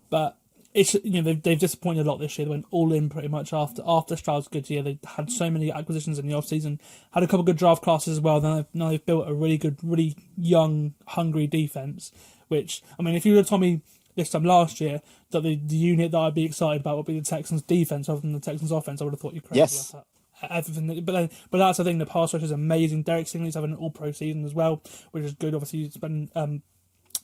But it's they've disappointed a lot this year. They went all in pretty much after Stroud's good year. They had so many acquisitions in the offseason, had a couple of good draft classes as well. Now they've built a really good, really young, hungry defense. Which, I mean, if you would have told me this time last year that the unit that I'd be excited about would be the Texans' defense rather than the Texans' offense, I would have thought you crazy. Yes. Everything, but that's the thing. The pass rush is amazing. Derek Stingley's having an all-pro season as well, which is good. Obviously, it's been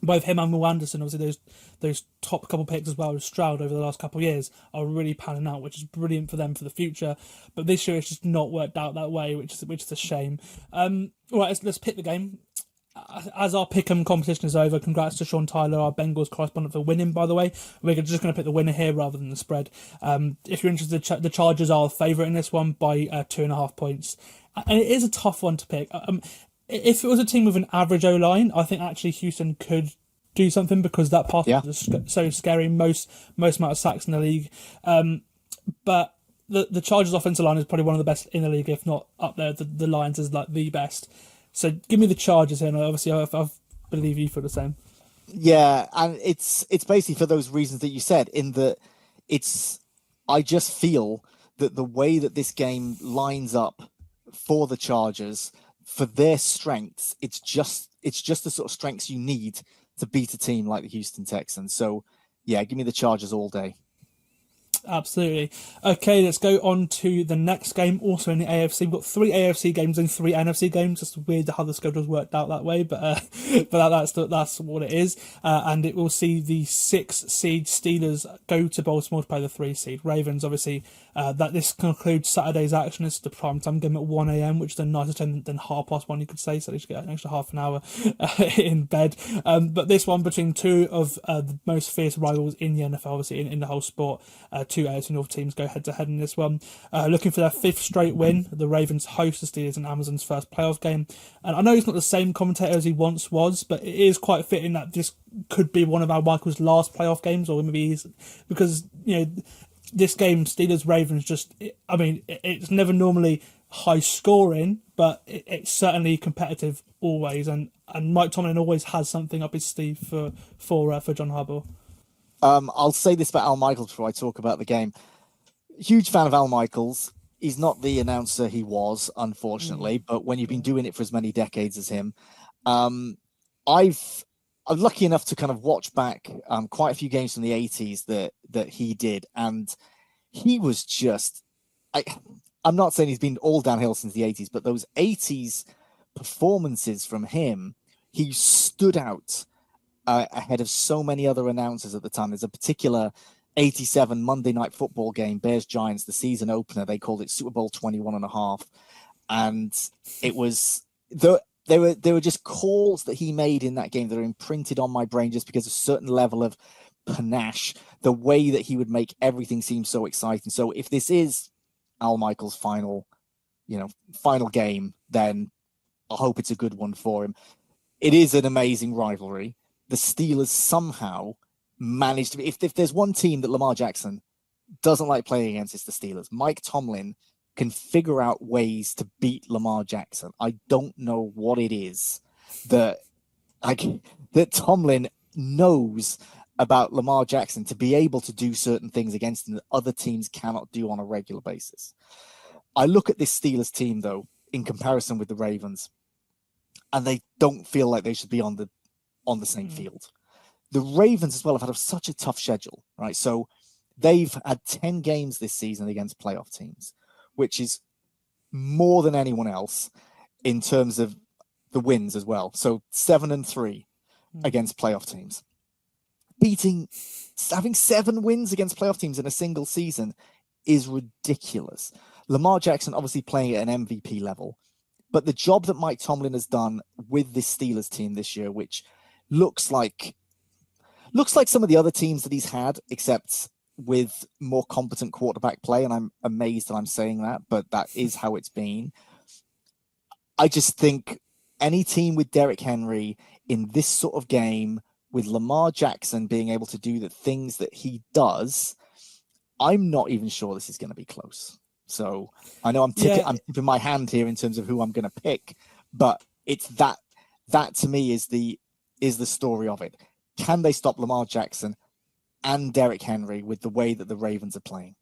both him and Will Anderson. Obviously, those top couple picks as well as Stroud over the last couple of years are really panning out, which is brilliant for them for the future. But this year it's just not worked out that way, which is a shame. Right, let's pick the game. As our pick'em competition is over, congrats to Sean Tyler, our Bengals correspondent, for winning, by the way. We're just going to pick the winner here rather than the spread. If you're interested, the Chargers are the favourite in this one by 2.5 points. And it is a tough one to pick. If it was a team with an average O-line, I think actually Houston could do something, because that pass is so scary, most amount of sacks in the league. But the Chargers offensive line is probably one of the best in the league, if not up there. The Lions is like the best. So give me the Chargers here, and obviously I believe you feel the same. Yeah, and it's basically for those reasons that you said, in that it's I just feel that the way that this game lines up for the Chargers, for their strengths, it's just the sort of strengths you need to beat a team like the Houston Texans. So, yeah, give me the Chargers all day. Absolutely. Okay, let's go on to the next game. Also in the AFC, we've got 3 AFC games and 3 NFC games. It's weird how the schedule's worked out that way, but that's what it is. And it will see the 6 seed Steelers go to Baltimore to play the 3 seed Ravens. Obviously, that this concludes Saturday's action. It's the prime time game at 1 a.m, which is a nicer time than 1:30, you could say. So they should get an extra half an hour in bed. But this one between 2 of the most fierce rivals in the NFL, obviously in the whole sport. 2 AFC North teams go head to head in this one. Looking for their 5th straight win. The Ravens host the Steelers in Amazon's first playoff game. And I know he's not the same commentator as he once was, but it is quite fitting that this could be one of our Michael's last playoff games, or maybe he's, because, this game, Steelers-Ravens, it's never normally high scoring, but it's certainly competitive always. And Mike Tomlin always has something up his sleeve for John Harbaugh. I'll say this about Al Michaels before I talk about the game. Huge fan of Al Michaels. He's not the announcer he was, unfortunately, but when you've been doing it for as many decades as him, I'm lucky enough to kind of watch back quite a few games from the 80s that he did, and he was just, I'm not saying he's been all downhill since the 80s, but those 80s performances from him, he stood out ahead of so many other announcers at the time. There's a particular 87 Monday Night Football game, Bears-Giants, the season opener. They called it Super Bowl 21.5. And it was, there were just calls that he made in that game that are imprinted on my brain just because of a certain level of panache, the way that he would make everything seem so exciting. So if this is Al Michaels' final game, then I hope it's a good one for him. It is an amazing rivalry. The Steelers somehow managed to be, if there's one team that Lamar Jackson doesn't like playing against, it's the Steelers. Mike Tomlin can figure out ways to beat Lamar Jackson. I don't know what it is that Tomlin knows about Lamar Jackson to be able to do certain things against him that other teams cannot do on a regular basis. I look at this Steelers team, though, in comparison with the Ravens, and they don't feel like they should be on the same field. The Ravens as well have had such a tough schedule, right? So they've had 10 games this season against playoff teams, which is more than anyone else in terms of the wins as well. So 7-3 against playoff teams. Having 7 wins against playoff teams in a single season is ridiculous. Lamar Jackson obviously playing at an MVP level, but the job that Mike Tomlin has done with this Steelers team this year, which looks like some of the other teams that he's had, except with more competent quarterback play. And I'm amazed that I'm saying that, but that is how it's been. I just think any team with Derrick Henry in this sort of game, with Lamar Jackson being able to do the things that he does, I'm not even sure this is going to be close. So I know I'm tipping my hand here in terms of who I'm going to pick, but it's that to me is the story of it. Can they stop Lamar Jackson and Derrick Henry with the way that the Ravens are playing?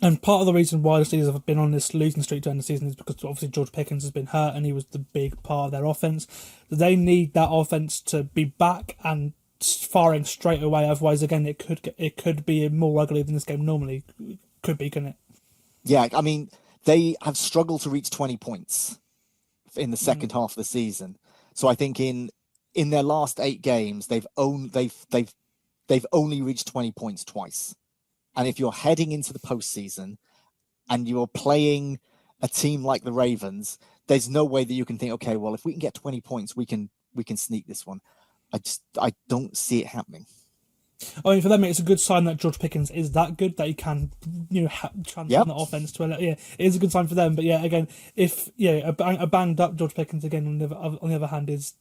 And part of the reason why the Steelers have been on this losing streak during the season is because obviously George Pickens has been hurt and he was the big part of their offense. They need that offense to be back and firing straight away. Otherwise, again, it could be more ugly than this game normally could be, couldn't it? Yeah, I mean, they have struggled to reach 20 points in the second half of the season. So I think in their last 8 games, they've only reached 20 points twice. And if you're heading into the postseason and you're playing a team like the Ravens, there's no way that you can think, okay, well, if we can get 20 points, we can sneak this one. I don't see it happening. I mean, for them, it's a good sign that George Pickens is that good that he can, transform the offense to it is a good sign for them. But yeah, again, if a banged up George Pickens again on the other hand is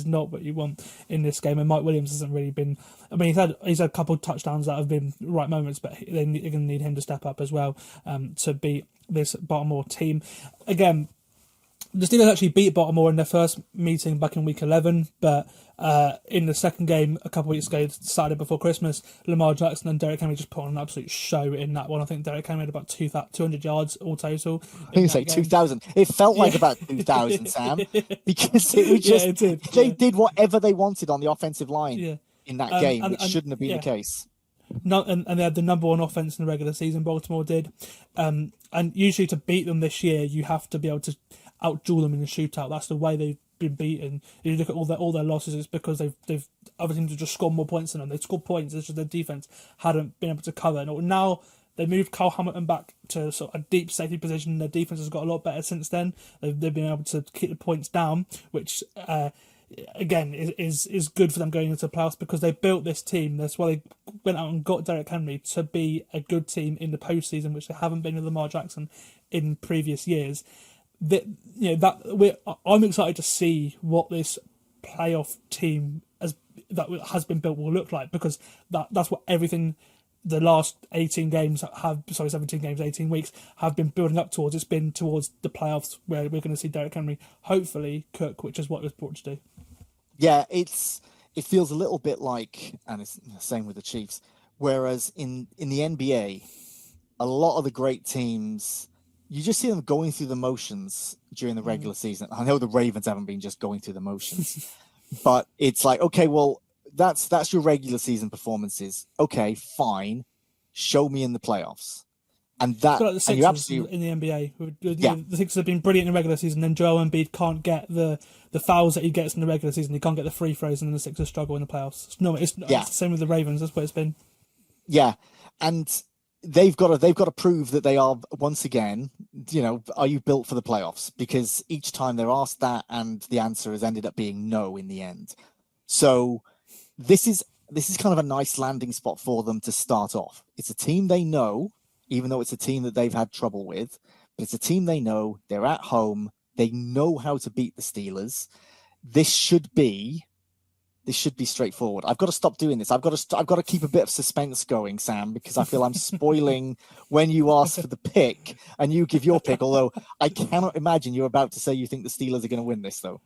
not what you want in this game. And Mike Williams hasn't really been. I mean, he's had a couple of touchdowns that have been right moments, but they're going to need him to step up as well to beat this Baltimore team. Again, The Steelers actually beat Baltimore in their first meeting back in week 11, but in the second game a couple of weeks ago, Saturday before Christmas, Lamar Jackson and Derrick Henry just put on an absolute show in that one. I think Derrick Henry had about 200 yards all total. I think it's like 2,000. It felt like about 2,000, Sam, because it was just they did whatever they wanted on the offensive line in that game, which shouldn't have been the case. No, and they had the number one offense in the regular season. Baltimore did, and usually to beat them this year, you have to be able to outduel them in the shootout. That's the way they've been beaten. If you look at all their losses, it's because they've other teams have just scored more points than them. They've scored points. It's just their defense hadn't been able to cover. And now they moved Kyle Hamilton back to sort of a deep safety position. Their defense has got a lot better since then. They've been able to keep the points down, which again is good for them going into the playoffs because they built this team. That's why they went out and got Derrick Henry to be a good team in the postseason, which they haven't been with Lamar Jackson in previous years. I'm excited to see what this playoff team that has been built will look like, because that's what everything the last 18 games 18 weeks have been building up towards. It's been towards the playoffs where we're going to see Derrick Henry hopefully cook, which is what it was brought to do. Yeah, it feels a little bit like, and it's the same with the Chiefs, whereas in the NBA, a lot of the great teams, you just see them going through the motions during the regular season. I know the Ravens haven't been just going through the motions, but it's like, okay, well, that's your regular season performances. Okay, fine. Show me in the playoffs. And that, like the Sixers in the NBA. The Sixers have been brilliant in the regular season, then Joel Embiid can't get the fouls that he gets in the regular season. He can't get the free throws, and then the Sixers struggle in the playoffs. It's the same with the Ravens. That's what it's been. Yeah, and they've got to prove that they are, once again, are you built for the playoffs? Because each time they're asked that, and the answer has ended up being no in the end. So this is kind of a nice landing spot for them to start off. It's a team they know, even though it's a team that they've had trouble with, but it's a team they know. They're at home. They know how to beat the Steelers. This should be straightforward. I've got to stop doing this. I've got to keep a bit of suspense going, Sam, because I feel I'm spoiling when you ask for the pick and you give your pick. Although I cannot imagine you're about to say you think the Steelers are going to win this, though.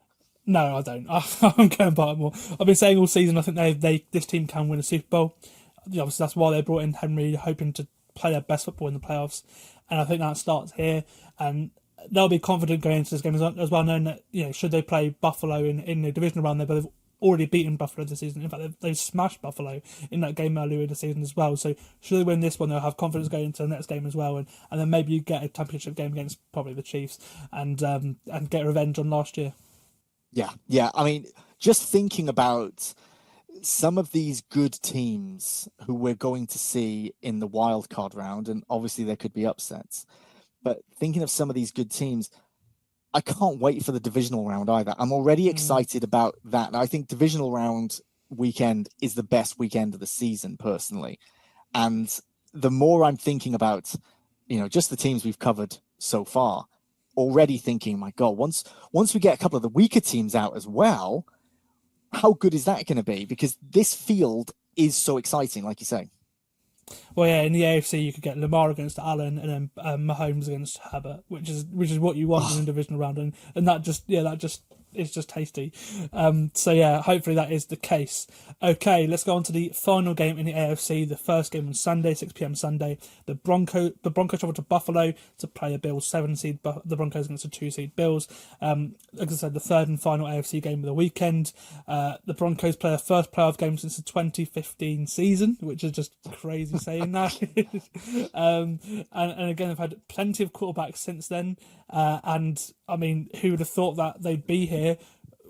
No, I don't. I'm going Baltimore. I've been saying all season I think this team can win a Super Bowl. Obviously, that's why they brought in Henry, hoping to play their best football in the playoffs. And I think that starts here. And they'll be confident going into this game as well, knowing that should they play Buffalo in the divisional round, they've already beaten Buffalo this season. In fact, they've smashed Buffalo in that game earlier in the season as well. So should they win this one, they'll have confidence going into the next game as well. And then maybe you get a championship game against probably the Chiefs and get revenge on last year. Yeah. I mean, just thinking about some of these good teams who we're going to see in the wild card round, and obviously there could be upsets, but thinking of some of these good teams, I can't wait for the divisional round either. I'm already excited about that. I think divisional round weekend is the best weekend of the season, personally. And the more I'm thinking about, just the teams we've covered so far, already thinking, my God, once we get a couple of the weaker teams out as well, how good is that going to be? Because this field is so exciting, like you say. Well, yeah, in the AFC you could get Lamar against Allen and then Mahomes against Herbert, which is what you want in a divisional round, and that just is just tasty. So yeah, hopefully that is the case. Okay, let's go on to the final game in the AFC. The first game on Sunday, 6 p.m. Sunday. The Broncos travel to Buffalo to play the Bills 7 seed. The Broncos against the 2 seed Bills. Like I said, the third and final AFC game of the weekend. The Broncos play their first playoff game since the 2015 season, which is just crazy saying that. And again, they've had plenty of quarterbacks since then. And I mean, who would have thought that they'd be here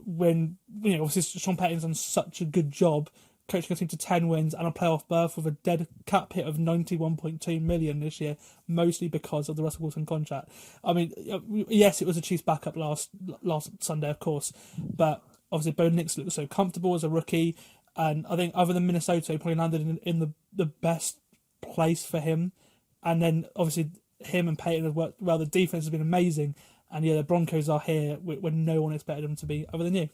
when, obviously Sean Payton's done such a good job coaching a team to 10 wins and a playoff berth with a dead cap hit of 91.2 million this year, mostly because of the Russell Wilson contract. I mean, yes, it was a Chiefs backup last Sunday, of course, but obviously Bo Nix looked so comfortable as a rookie, and I think other than Minnesota, he probably landed in the best place for him. And then obviously him and Peyton have worked well. The defense has been amazing, and the Broncos are here when no one expected them to be, other than you.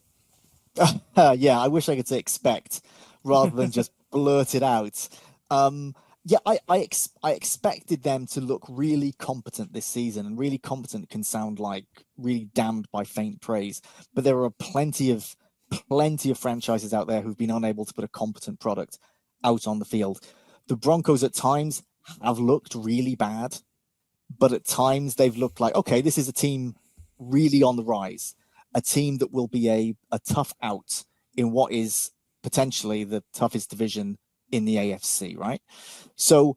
Yeah, I wish I could say expect rather than just blurt it out. Yeah, I expected them to look really competent this season, and really competent can sound like really damned by faint praise. But there are plenty of franchises out there who've been unable to put a competent product out on the field. The Broncos at times have looked really bad, but at times they've looked like, okay, this is a team really on the rise, a team that will be a tough out in what is potentially the toughest division in the AFC, right? So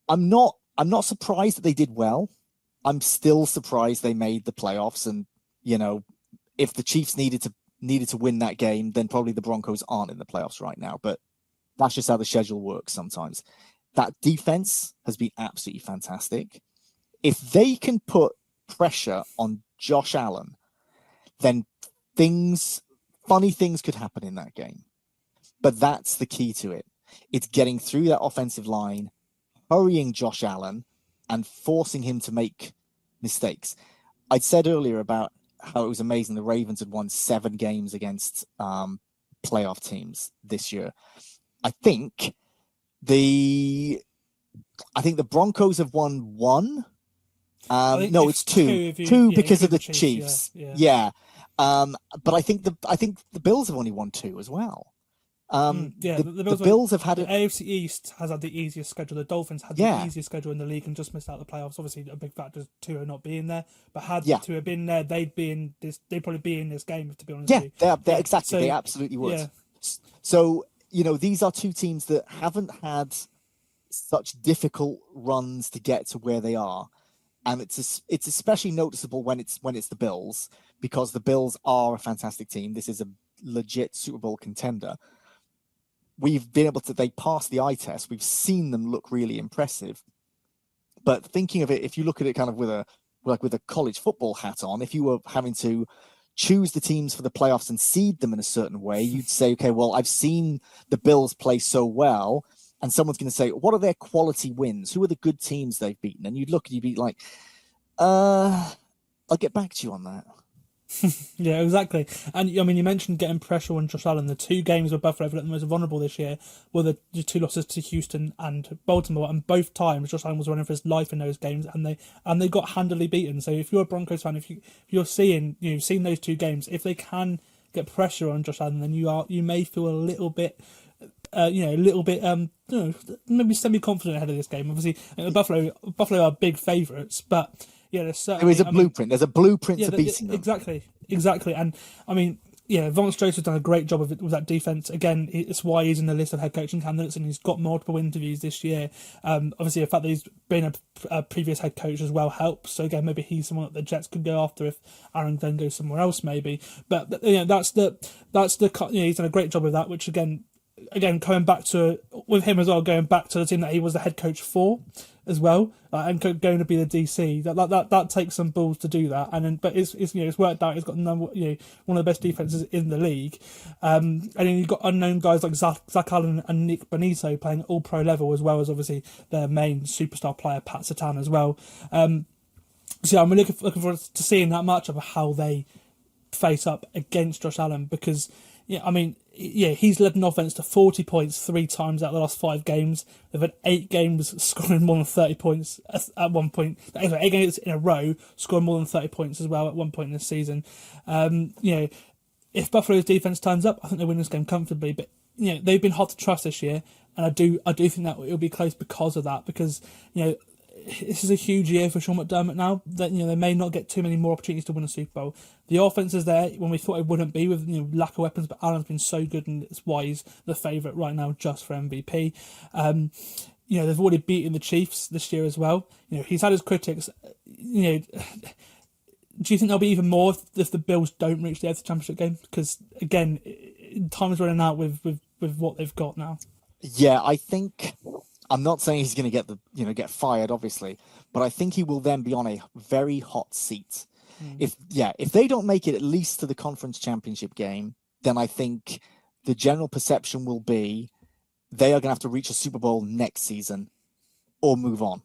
I'm not surprised that they did well. I'm still surprised they made the playoffs. And, you know, if the Chiefs needed to win that game, then probably the Broncos aren't in the playoffs right now. But that's just how the schedule works sometimes. That defense has been absolutely fantastic. If they can put pressure on Josh Allen, then funny things could happen in that game. But that's the key to it. It's getting through that offensive line, hurrying Josh Allen, and forcing him to make mistakes. I'd said earlier about how it was amazing the Ravens had won 7 games against playoff teams this year. I think the Broncos have won 1. No, it's 2. 2 because of the Chiefs. Yeah. But I think the Bills have only won 2 as well. The Bills have had the AFC East has had the easiest schedule. The Dolphins had the easiest schedule in the league and just missed out the playoffs. Obviously, a big factor is Tua not being there. But had Tua been there, they'd probably be in this game. To be honest, with you. They're exactly. So, they absolutely would. Yeah. So these are 2 teams that haven't had such difficult runs to get to where they are, and it's especially noticeable when it's the Bills, because the Bills are a fantastic team. This is a legit Super Bowl contender. We've been able to, they passed the eye test. We've seen them look really impressive. But thinking of it, if you look at it kind of with a college football hat on, if you were having to choose the teams for the playoffs and seed them in a certain way, you'd say, okay, well, I've seen the Bills play so well, and someone's going to say, what are their quality wins? Who are the good teams they've beaten? And you'd look and you'd be like, I'll get back to you on that. Yeah, exactly. And I mean, you mentioned getting pressure on Josh Allen. The 2 games where Buffalo have the most vulnerable this year were the 2 losses to Houston and Baltimore, and both times Josh Allen was running for his life in those games, and they got handily beaten. So if you're a Broncos fan, if you're seeing those 2 games, if they can get pressure on Josh Allen, then you may feel a little bit. Maybe semi-confident ahead of this game. Obviously, Buffalo are big favourites, but there is a blueprint. There's a blueprint to beating them. Exactly. And I mean, Von Stross has done a great job with that defense. Again, it's why he's in the list of head coaching candidates, and he's got multiple interviews this year. Obviously, the fact that he's been a previous head coach as well helps. So again, maybe he's someone that the Jets could go after if Aaron Glenn goes somewhere else, maybe. But that's he's done a great job with that. Which again, going back to with him as well, going back to the team that he was the head coach for as well, and going to be the DC. That takes some balls to do that. And then, but it's worked out. He's got one of the best defenses in the league. And then you've got unknown guys like Zach Allen and Nick Bonito playing all pro level, as well as obviously their main superstar player Pat Surtain as well. So I'm really looking forward to seeing that matchup of how they face up against Josh Allen, because he's led an offense to 40 points 3 times out of the last 5 games. They've had 8 games scoring more than 30 points at one point. 8 games in a row scoring more than 30 points as well at one point in this season. If Buffalo's defense turns up, I think they win this game comfortably. But they've been hard to trust this year, and I do think that it'll be close because of that. Because this is a huge year for Sean McDermott now. That they may not get too many more opportunities to win a Super Bowl. The offense is there when we thought it wouldn't be, with lack of weapons, but Allen's been so good, and it's why he's the favourite right now just for MVP. They've already beaten the Chiefs this year as well. He's had his critics. Do you think there'll be even more if the Bills don't reach the AFC Championship game? Because again, time's running out with what they've got now. Yeah, I think. I'm not saying he's going to get fired, obviously, but I think he will then be on a very hot seat. If they don't make it at least to the conference championship game, then I think the general perception will be they are going to have to reach a Super Bowl next season or move on.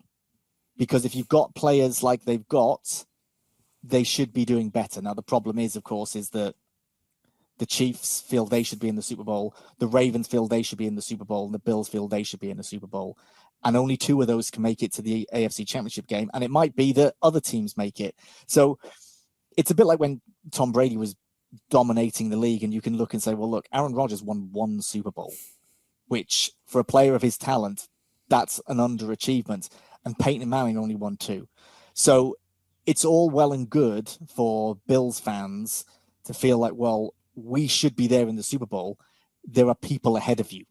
Because if you've got players like they've got, they should be doing better. Now, the problem is, of course, is that The Chiefs feel they should be in the Super Bowl. The Ravens feel they should be in the Super Bowl. And the Bills feel they should be in the Super Bowl. And only 2 of those can make it to the AFC Championship game. And it might be that other teams make it. So it's a bit like when Tom Brady was dominating the league, and you can look and say, well, look, Aaron Rodgers won 1 Super Bowl, which for a player of his talent, that's an underachievement. And Peyton Manning only won 2. So it's all well and good for Bills fans to feel like, well, we should be there in the Super Bowl. There are people ahead of you,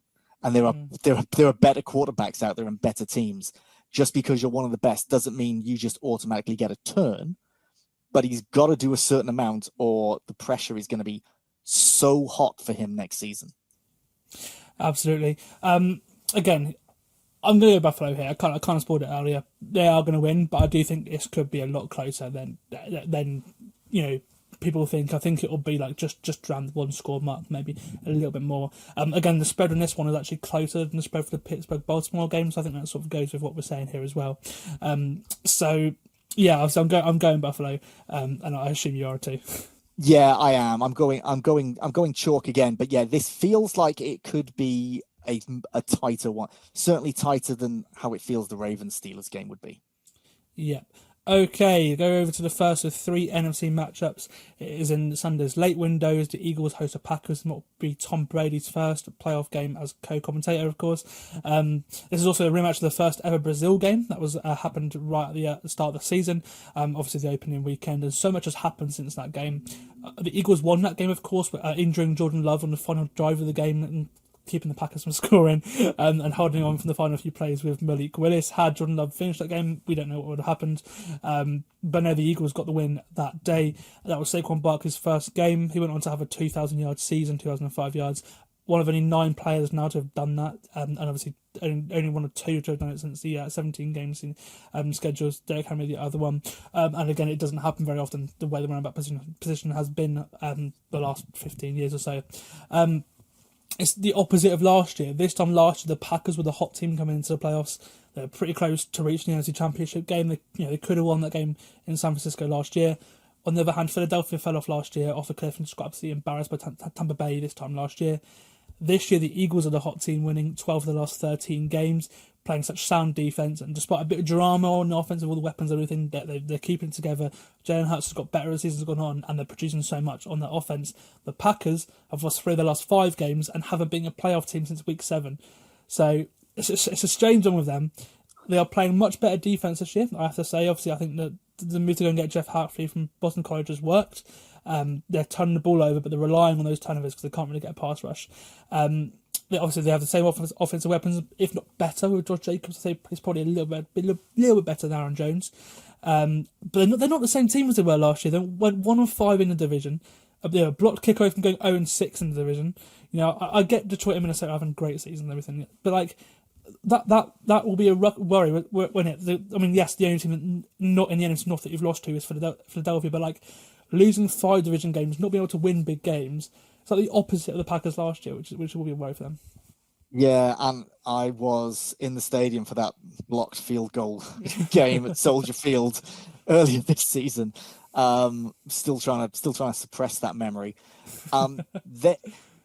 and there are better quarterbacks out there and better teams. Just because you're one of the best doesn't mean you just automatically get a turn. But he's got to do a certain amount, or the pressure is going to be so hot for him next season. Absolutely. Again, I'm going to go Buffalo here. I kind of spoiled it earlier. They are going to win, but I do think this could be a lot closer than people think. I think it will be like just around the 1 score mark, maybe a little bit more. Again, the spread on this one is actually closer than the spread for the Pittsburgh-Baltimore game, so I think that sort of goes with what we're saying here as well. Yeah, so I'm going Buffalo, and I assume you are too. Yeah, I am. I'm going chalk again. But yeah, this feels like it could be a tighter one. Certainly tighter than how it feels the Ravens-Steelers game would be. Yeah. Okay, go over to the first of 3 NFC matchups. It is in Sunday's late windows. The Eagles host the Packers, and it will be Tom Brady's first playoff game as co-commentator, of course. This is also a rematch of the first ever Brazil game that was happened right at the start of the season. Obviously, the opening weekend, and so much has happened since that game. The Eagles won that game, of course, but injuring Jordan Love on the final drive of the game and keeping the Packers from scoring, and holding on from the final few plays with Malik Willis. Had Jordan Love finished that game, we don't know what would have happened. But no, the Eagles got the win that day. That was Saquon Barkley's first game. He went on to have a 2,000-yard season, 2,005 yards. One of only 9 players now to have done that, and obviously only 1 or 2 to have done it since the 17 games schedules. Derek Henry, the other one. And again, it doesn't happen very often, the way the running back position has been the last 15 years or so. It's the opposite of last year. This time last year, the Packers were the hot team coming into the playoffs. They were pretty close to reaching the NFC Championship game. They could have won that game in San Francisco last year. On the other hand, Philadelphia fell off last year off the cliff and just got absolutely embarrassed by Tampa Bay this time last year. This year, the Eagles are the hot team, winning 12 of the last 13 games, playing such sound defense, and despite a bit of drama on the offense with all the weapons and everything, they're keeping it together. Jalen Hurts has got better as the season's gone on, and they're producing so much on that offense. The Packers have lost 3 of the last 5 games and haven't been a playoff team since week 7. So it's a strange one with them. They are playing much better defense this year, I have to say. Obviously, I think that the move to go and get Jeff Hartley from Boston College has worked. They're turning the ball over, but they're relying on those turnovers because they can't really get a pass rush. They have the same offensive weapons, if not better, with Josh Jacobs. I say he's probably a little bit better than Aaron Jones. But they're not the same team as they were last year. They went 1 of 5 in the division. They were blocked kick away from going 0-6 in the division. I get Detroit and Minnesota having a great season and everything, but like that will be a worry when yes, the only team not in the NFC North that you've lost to is Philadelphia, but like losing 5 division games, not being able to win big games. It's like the opposite of the Packers last year, which will be a worry for them. Yeah, and I was in the stadium for that blocked field goal game at Soldier Field earlier this season. Still trying to suppress that memory.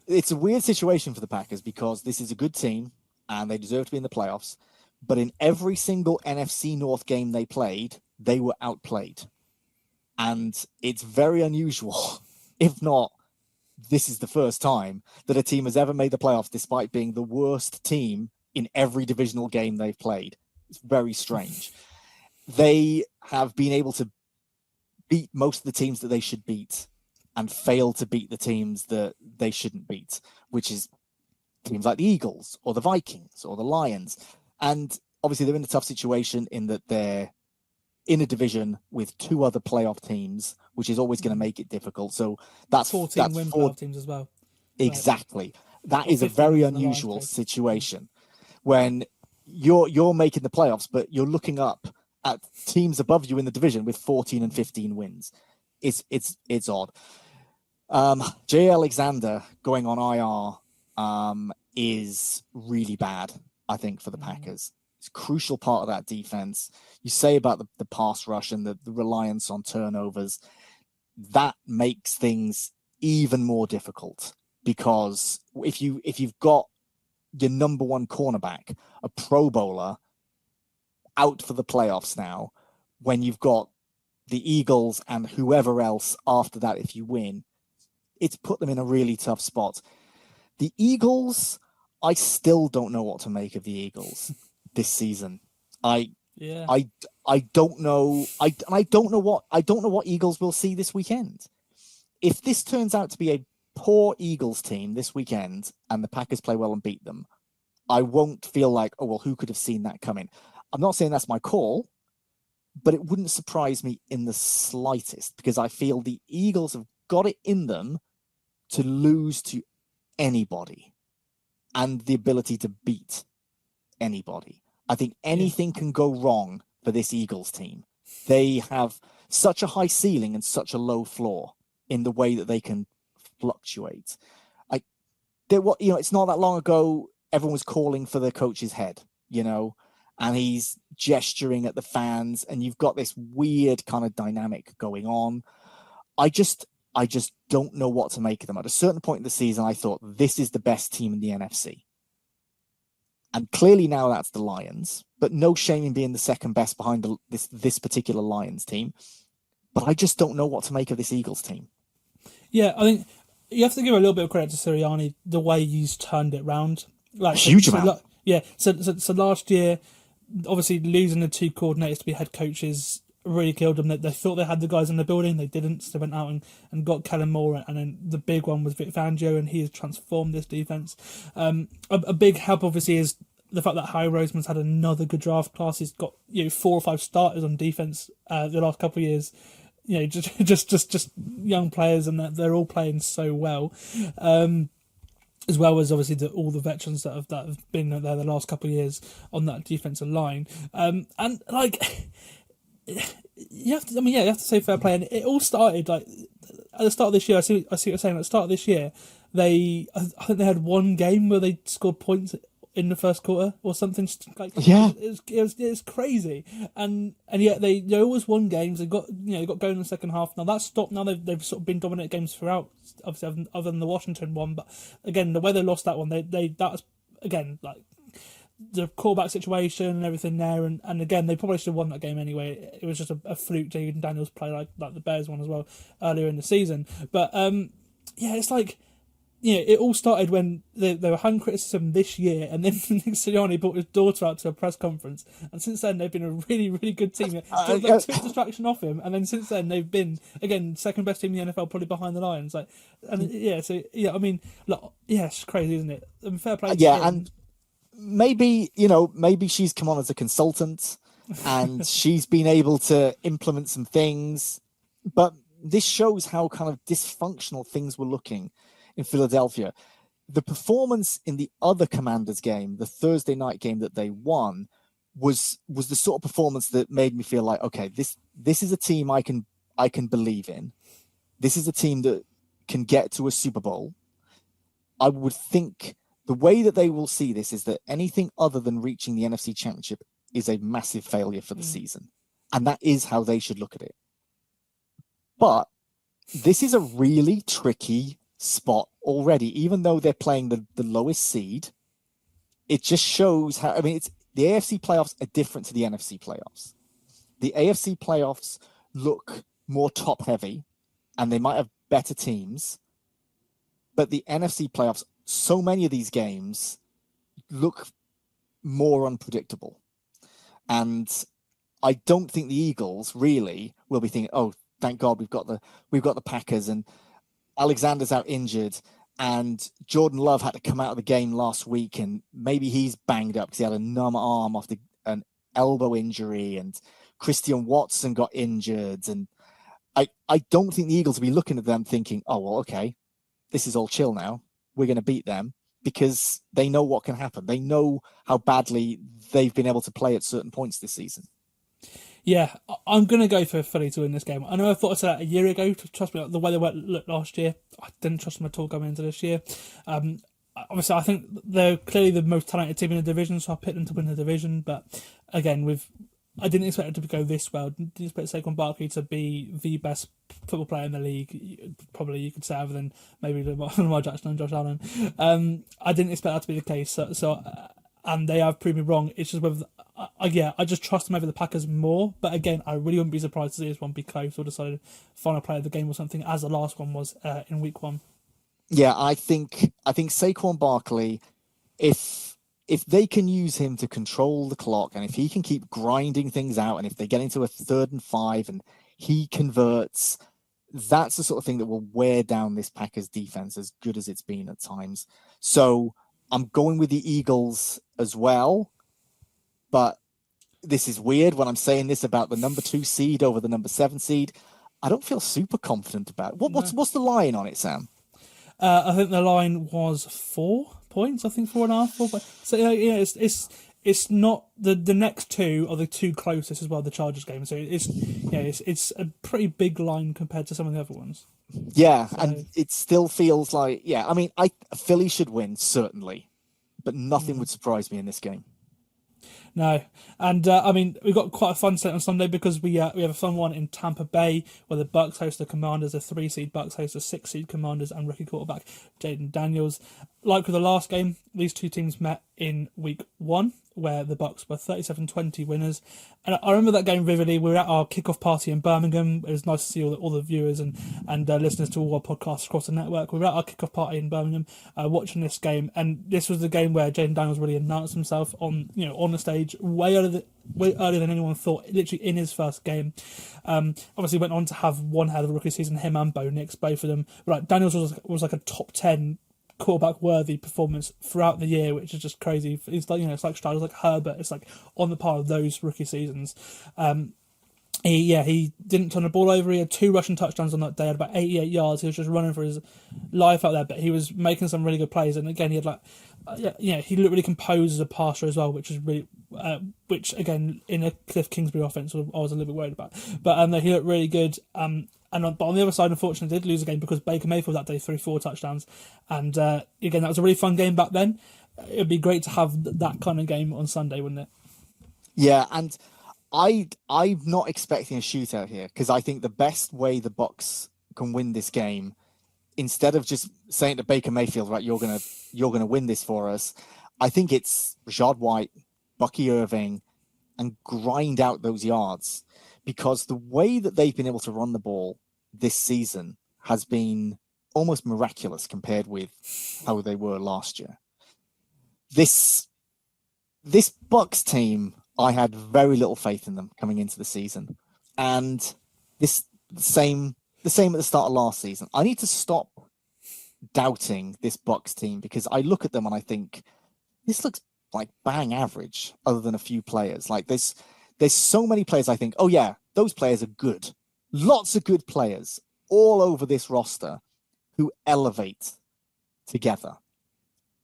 It's a weird situation for the Packers because this is a good team and they deserve to be in the playoffs. But in every single NFC North game they played, they were outplayed. And it's very unusual, if not, this is the first time that a team has ever made the playoffs despite being the worst team in every divisional game they've played. It's very strange. They have been able to beat most of the teams that they should beat and fail to beat the teams that they shouldn't beat, which is teams like the Eagles or the Vikings or the Lions. And obviously they're in a tough situation in that they're in a division with 2 other playoff teams, which is always going to make it difficult. So that's 14 win playoff teams as well. Exactly. That is a very unusual situation when you're making the playoffs, but you're looking up at teams above you in the division with 14 and 15 wins. It's odd. Jay Alexander going on IR is really bad, I think, for the Packers. It's a crucial part of that defense. You say about the pass rush and the reliance on turnovers. That makes things even more difficult, because if you've got your number one cornerback, a Pro Bowler, out for the playoffs now, when you've got the Eagles and whoever else after that, if you win, it's put them in a really tough spot. The Eagles, I still don't know what to make of the Eagles this season. I don't know. I don't know what Eagles will see this weekend. If this turns out to be a poor Eagles team this weekend and the Packers play well and beat them, I won't feel like, oh, well, who could have seen that coming? I'm not saying that's my call, but it wouldn't surprise me in the slightest, because I feel the Eagles have got it in them to lose to anybody and the ability to beat anybody. I think anything can go wrong for this Eagles team. They have such a high ceiling and such a low floor in the way that they can fluctuate. It's not that long ago, everyone was calling for their coach's head, and he's gesturing at the fans, and you've got this weird kind of dynamic going on. I just don't know what to make of them. At a certain point in the season, I thought this is the best team in the NFC. And clearly now that's the Lions, but no shame in being the second best behind this particular Lions team. But I just don't know what to make of this Eagles team. Yeah, I think you have to give a little bit of credit to Sirianni, the way he's turned it round. Like a huge amount. So last year, obviously losing the two coordinators to be head coaches really killed them. They thought they had the guys in the building, they didn't. So they went out and got Kellen Moore, and then the big one was Vic Fangio, and he has transformed this defense. A big help obviously is the fact that Harry Roseman's had another good draft class. He's got 4 or 5 starters on defense the last couple of years. Just young players, and that they're all playing so well. As well as obviously all the veterans that have been there the last couple of years on that defensive line. And like, you have to say fair play. And it all started like at the start of this year. I see what you're saying. At the start of this year, I think they had one game where they scored points in the first quarter or something. It was crazy, and yet they always won games. They got going in the second half. Now that's stopped. Now they've sort of been dominant games throughout. Obviously, other than the Washington one, but again, the way they lost that one, that was again like the callback situation and everything there, and again they probably should have won that game anyway. It was just a fluke. Jaden Daniels play like the Bears one as well earlier in the season, but it's like. It all started when they were having criticism this year, and then Nick Sirianni brought his daughter out to a press conference, and since then they've been a really, really good team. Took distraction off him, and then since then they've been again second best team in the NFL, probably behind the Lions. It's crazy, isn't it? I mean, fair play. And maybe she's come on as a consultant, and she's been able to implement some things, but this shows how kind of dysfunctional things were looking in Philadelphia. The performance in the other Commanders game, the Thursday night game that they won, was the sort of performance that made me feel like, okay, this is a team I can believe in. This is a team that can get to a Super Bowl. I would think the way that they will see this is that anything other than reaching the NFC Championship is a massive failure for the season. And that is how they should look at it. But this is a really tricky spot already, even though they're playing the lowest seed. It just shows how, it's the AFC playoffs are different to the NFC playoffs. The AFC playoffs look more top heavy and they might have better teams, but the NFC playoffs, so many of these games look more unpredictable. And I don't think the Eagles really will be thinking, oh, thank God we've got the Packers, and Alexander's out injured, and Jordan Love had to come out of the game last week, and maybe he's banged up because he had a numb arm after an elbow injury, and Christian Watson got injured. And I don't think the Eagles will be looking at them thinking, oh, well, okay, this is all chill now. We're going to beat them, because they know what can happen. They know how badly they've been able to play at certain points this season. Yeah, I'm going to go for Philly to win this game. I know I thought I said that a year ago. Trust me, the way they looked last year, I didn't trust them at all going into this year. Obviously, I think they're clearly the most talented team in the division, so I picked them to win the division. But again, with I didn't expect it to go this well. Didn't expect Saquon Barkley to be the best football player in the league. Probably you could say, other than maybe Lamar Jackson and Josh Allen. I didn't expect that to be the case. So and they have proved me wrong. It's just whether I just trust them over the Packers more. But again, I really wouldn't be surprised to see this one be close or decided final play of the game or something, as the last one was in week 1. Yeah, I think Saquon Barkley, if they can use him to control the clock, and if he can keep grinding things out, and if they get into a 3rd and 5 and he converts, that's the sort of thing that will wear down this Packers defense, as good as it's been at times. So I'm going with the Eagles as well, but this is weird when I'm saying this about the number 2 seed over the number 7 seed. I don't feel super confident about it. What's the line on it, Sam? I think the line was 4 points. I think 4.5. 4 points. So it's not the next two are the two closest as well. The Chargers game, so it's a pretty big line compared to some of the other ones. Yeah, and it still feels like I mean, Philly should win certainly, but nothing would surprise me in this game. No, and I mean, we've got quite a fun set on Sunday because we have a fun one in Tampa Bay where the Bucks host the Commanders, the 3 seed Bucks host the 6 seed Commanders, and rookie quarterback Jaden Daniels. Like with the last game, these two teams met in week 1 where the Bucks were 37-20 winners. And I remember that game vividly. We were at our kickoff party in Birmingham. It was nice to see all the viewers and listeners to all our podcasts across the network. We were at our kickoff party in Birmingham watching this game, and this was the game where Jaden Daniels really announced himself on the stage way earlier than anyone thought, literally in his first game. Obviously went on to have one hell of a rookie season, him and Bo Nix, both of them. But Daniels was like a top 10 quarterback worthy performance throughout the year, which is just crazy. It's like it's like Stroud, it's like Herbert, it's like on the par of those rookie seasons. He didn't turn the ball over. He had 2 rushing touchdowns on that day, had about 88 yards. He was just running for his life out there, but he was making some really good plays. And again, he had he looked really composed as a passer as well, which is really, which again in a Cliff Kingsbury offense, I was a little bit worried about. But he looked really good. But on the other side, unfortunately, did lose a game because Baker Mayfield that day threw 4 touchdowns. And again, that was a really fun game back then. It'd be great to have that kind of game on Sunday, wouldn't it? Yeah, and I'm not expecting a shootout here because I think the best way the Bucks can win this game, instead of just saying to Baker Mayfield, right, you're gonna win this for us, I think it's Rashad White, Bucky Irving, and grind out those yards. Because the way that they've been able to run the ball this season has been almost miraculous compared with how they were last year. This Bucks team, I had very little faith in them coming into the season, and the same at the start of last season. I need to stop doubting this Bucks team because I look at them and I think this looks like bang average, other than a few players. Like there's so many players I think, oh yeah, those players are good. Lots of good players all over this roster who elevate together.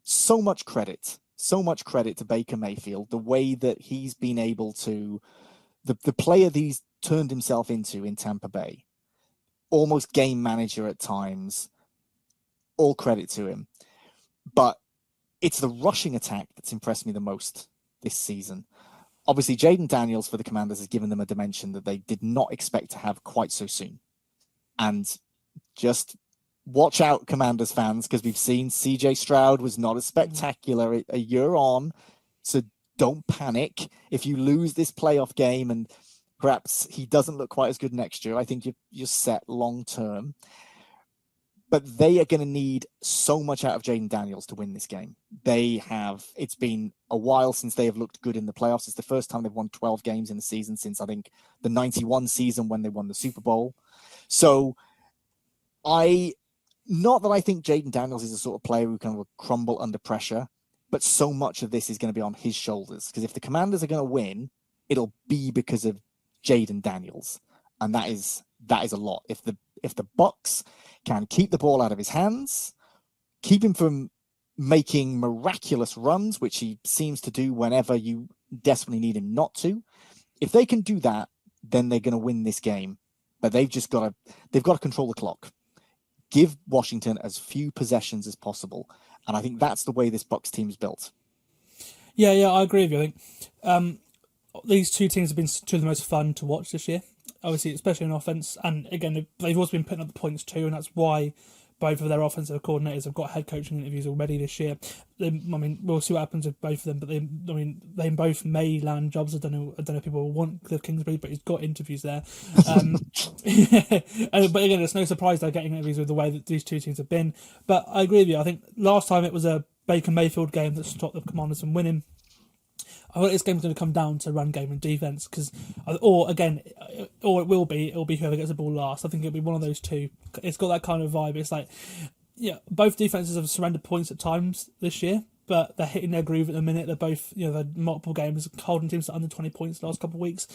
So much credit to Baker Mayfield, the way that he's been able to, the player that he's turned himself into in Tampa Bay, almost game manager at times, all credit to him. But it's the rushing attack that's impressed me the most this season. Obviously, Jaden Daniels for the Commanders has given them a dimension that they did not expect to have quite so soon. And just watch out, Commanders fans, because we've seen CJ Stroud was not as spectacular a year on. So don't panic. If you lose this playoff game and perhaps he doesn't look quite as good next year, I think you're set long term. But they are going to need so much out of Jaden Daniels to win this game. It's been a while since they have looked good in the playoffs. It's the first time they've won 12 games in the season since, I think, the 91 season when they won the Super Bowl. So not that I think Jaden Daniels is the sort of player who can crumble under pressure, but so much of this is going to be on his shoulders. Because if the Commanders are going to win, it'll be because of Jaden Daniels. And that is a lot. If the Bucks can keep the ball out of his hands, keep him from making miraculous runs, which he seems to do whenever you desperately need him not to. If they can do that, then they're going to win this game. But they've got to control the clock. Give Washington as few possessions as possible. And I think that's the way this Bucks team is built. Yeah, I agree with you. I think these two teams have been two of the most fun to watch this year. Obviously, especially on offense, and again, they've also been putting up the points too, and that's why both of their offensive coordinators have got head coaching interviews already this year. We'll see what happens with both of them, but they both may land jobs. I don't know if people will want Cliff Kingsbury, but he's got interviews there. But again, it's no surprise they're getting interviews with the way that these two teams have been. But I agree with you. I think last time it was a Baker Mayfield game that stopped the Commanders from winning. I think this game's going to come down to run game and defense, or it will be whoever gets the ball last. I think it'll be one of those two. It's got that kind of vibe. It's like, yeah, both defenses have surrendered points at times this year, but they're hitting their groove at the minute. They're both, they're multiple games holding teams to under 20 points the last couple of weeks,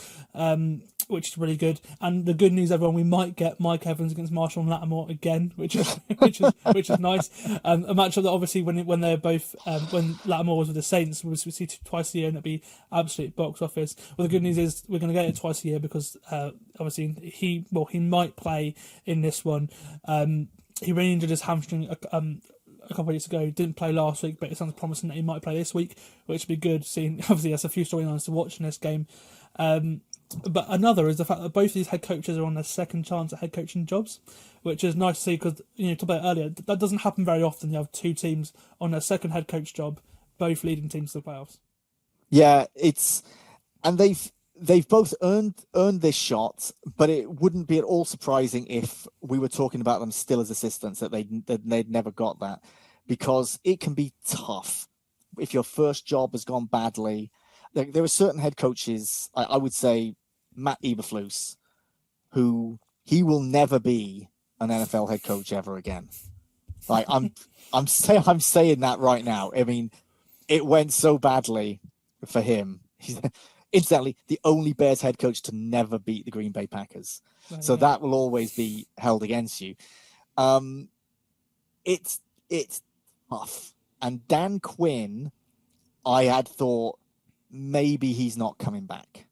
which is really good. And the good news, everyone, we might get Mike Evans against Marshall and Lattimore again, which is nice. A matchup that obviously when they're both when Lattimore was with the Saints, we see twice a year, and it'd be absolute box office. Well, the good news is we're going to get it twice a year because obviously he might play in this one. He really injured his hamstring a couple of weeks ago. Didn't play last week, but it sounds promising that he might play this week, which would be good. Seeing obviously there's a few storylines to watch in this game. But another is the fact that both these head coaches are on their second chance at head coaching jobs, which is nice to see because talked about it earlier. That doesn't happen very often. You have two teams on their second head coach job, both leading teams to the playoffs. Yeah, and they've both earned this shot, but it wouldn't be at all surprising if we were talking about them still as assistants, that they'd never got that, because it can be tough if your first job has gone badly. There are certain head coaches, I would say Matt Eberflus, who he will never be an NFL head coach ever again. Like I'm saying that right now. I mean, it went so badly for him. He's incidentally the only Bears head coach to never beat the Green Bay Packers. Right, so that will always be held against you. It's tough. And Dan Quinn, I had thought maybe he's not coming back.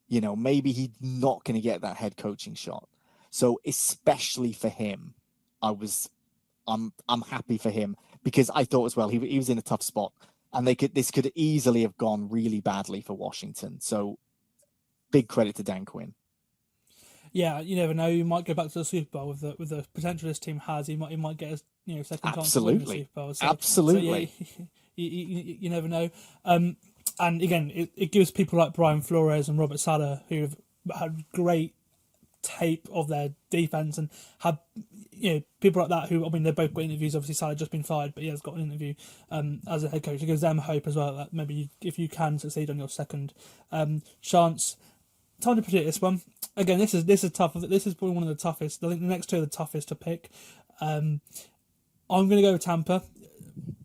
Maybe he's not going to get that head coaching shot. So especially for him, I'm happy for him, because I thought as well he was in a tough spot, and this could easily have gone really badly for Washington. So big credit to Dan Quinn. Yeah, you never know. You might go back to the Super Bowl with the potential this team has. He might get his second chance to win the Super Bowl. Absolutely. So you never know. And again, it gives people like Brian Flores and Robert Saleh, who have had great tape of their defense and have people like that who, they've both got interviews. Obviously Saleh just been fired, but he has got an interview as a head coach. It gives them hope as well that maybe if you can succeed on your second chance. Time to predict this one. Again, this is tough. This is probably one of the toughest. I think the next two are the toughest to pick. I'm going to go with Tampa,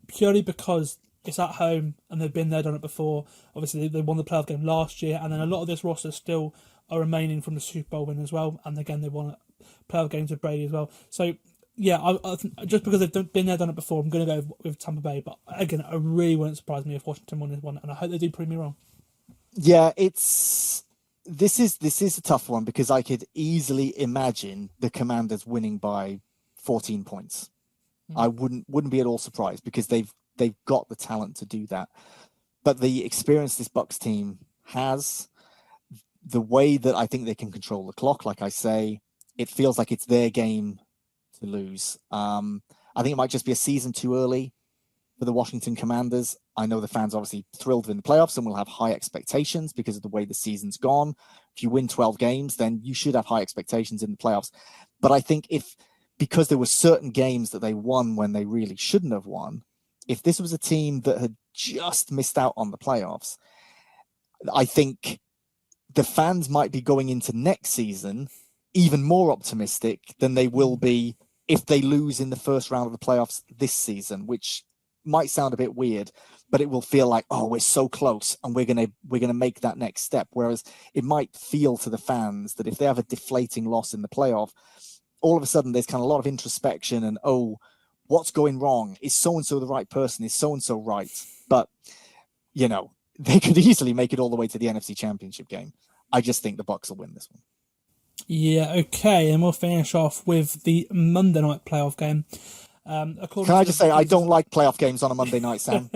purely because it's at home and they've been there, done it before. Obviously, they won the playoff game last year, and then a lot of this roster still are remaining from the Super Bowl win as well. And again, they won playoff games with Brady as well. So, yeah, I just because they've been there, done it before, I'm going to go with Tampa Bay. But again, it really wouldn't surprise me if Washington won this one, and I hope they do prove me wrong. Yeah, this is a tough one, because I could easily imagine the Commanders winning by 14 points. I wouldn't be at all surprised, because they've got the talent to do that. But the experience this Bucs team has, the way that I think they can control the clock, like I say, it feels like it's their game to lose. I think it might just be a season too early for the Washington Commanders. I know the fans obviously thrilled in the playoffs and will have high expectations because of the way the season's gone. If you win 12 games, then you should have high expectations in the playoffs. But I think because there were certain games that they won when they really shouldn't have won, if this was a team that had just missed out on the playoffs, I think the fans might be going into next season even more optimistic than they will be if they lose in the first round of the playoffs this season, which might sound a bit weird, but it will feel like, oh, we're so close and we're gonna make that next step. Whereas it might feel to the fans that if they have a deflating loss in the playoff, all of a sudden there's kind of a lot of introspection and, oh, what's going wrong? Is so-and-so the right person? Is so-and-so right? But, they could easily make it all the way to the NFC Championship game. I just think the Bucs will win this one. Yeah, okay. And we'll finish off with the Monday night playoff game. Can I just say, I don't like playoff games on a Monday night, Sam.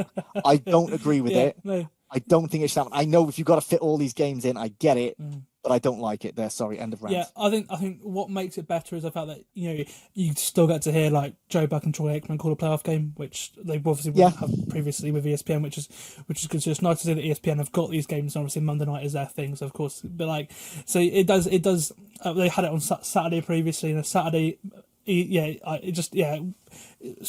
I don't agree with it. No. I don't think it should happen. I know if you've got to fit all these games in, I get it, but I don't like it there. Sorry, end of rant. Yeah, I think what makes it better is the fact that you still get to hear like Joe Buck and Troy Aikman call a playoff game, which they obviously wouldn't have previously with ESPN, which is good. So it's nice to see that ESPN have got these games. And obviously, Monday night is their thing, so of course, but like, so it does. They had it on Saturday previously, and a Saturday. It's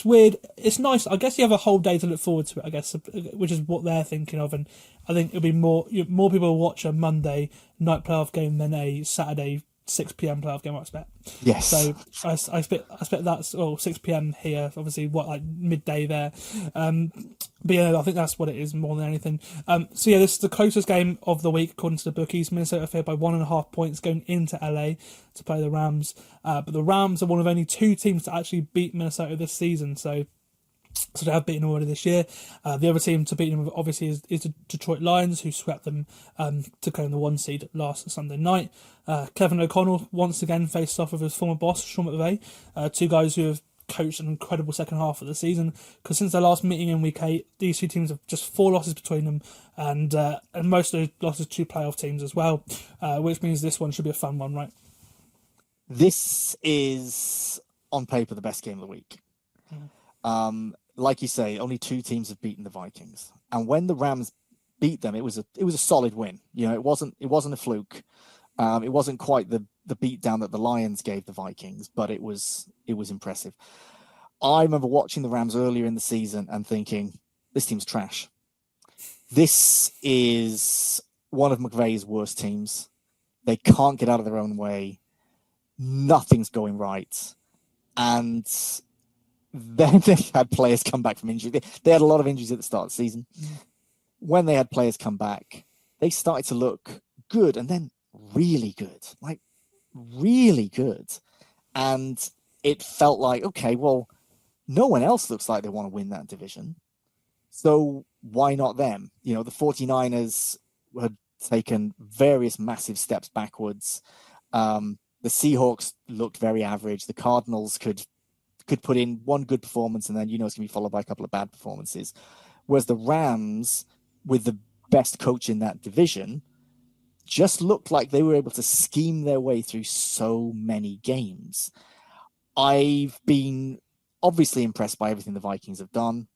weird. It's nice. I guess you have a whole day to look forward to it, I guess, which is what they're thinking of. And I think it'll be more people will watch a Monday night playoff game than a Saturday 6 p.m. playoff game, I expect. Yes. So I expect that's 6 p.m. here, obviously like midday there. But yeah, I think that's what it is more than anything. So yeah, this is the closest game of the week according to the bookies. Minnesota favored by 1.5 points going into LA to play the Rams. But the Rams are one of only 2 teams to actually beat Minnesota this season. So they have beaten already this year. The other team to beat them obviously is the Detroit Lions, who swept them to claim the 1 seed last Sunday night. Kevin O'Connell once again faced off with his former boss Sean McVay, 2 guys who have coached an incredible second half of the season, because since their last meeting in week 8, these 2 teams have just 4 losses between them, and most of those losses to playoff teams as well, which means this one should be a fun one, right? This is on paper the best game of the week. Like you say, only 2 teams have beaten the Vikings, and when the Rams beat them, it was a solid win. It wasn't a fluke. It wasn't quite the beatdown that the Lions gave the Vikings, but it was impressive. I remember watching the Rams earlier in the season and thinking, this team's trash. This is one of McVay's worst teams. They can't get out of their own way. Nothing's going right. And then they had players come back from injury. They had a lot of injuries at the start of the season. When they had players come back, they started to look good, and then really good, like really good. And it felt like, okay, well, no one else looks like they want to win that division, so why not them? The 49ers had taken various massive steps backwards. The Seahawks looked very average. The Cardinals could put in one good performance, and then it's going to be followed by a couple of bad performances. Whereas the Rams, with the best coach in that division, just looked like they were able to scheme their way through so many games. I've been obviously impressed by everything the Vikings have done,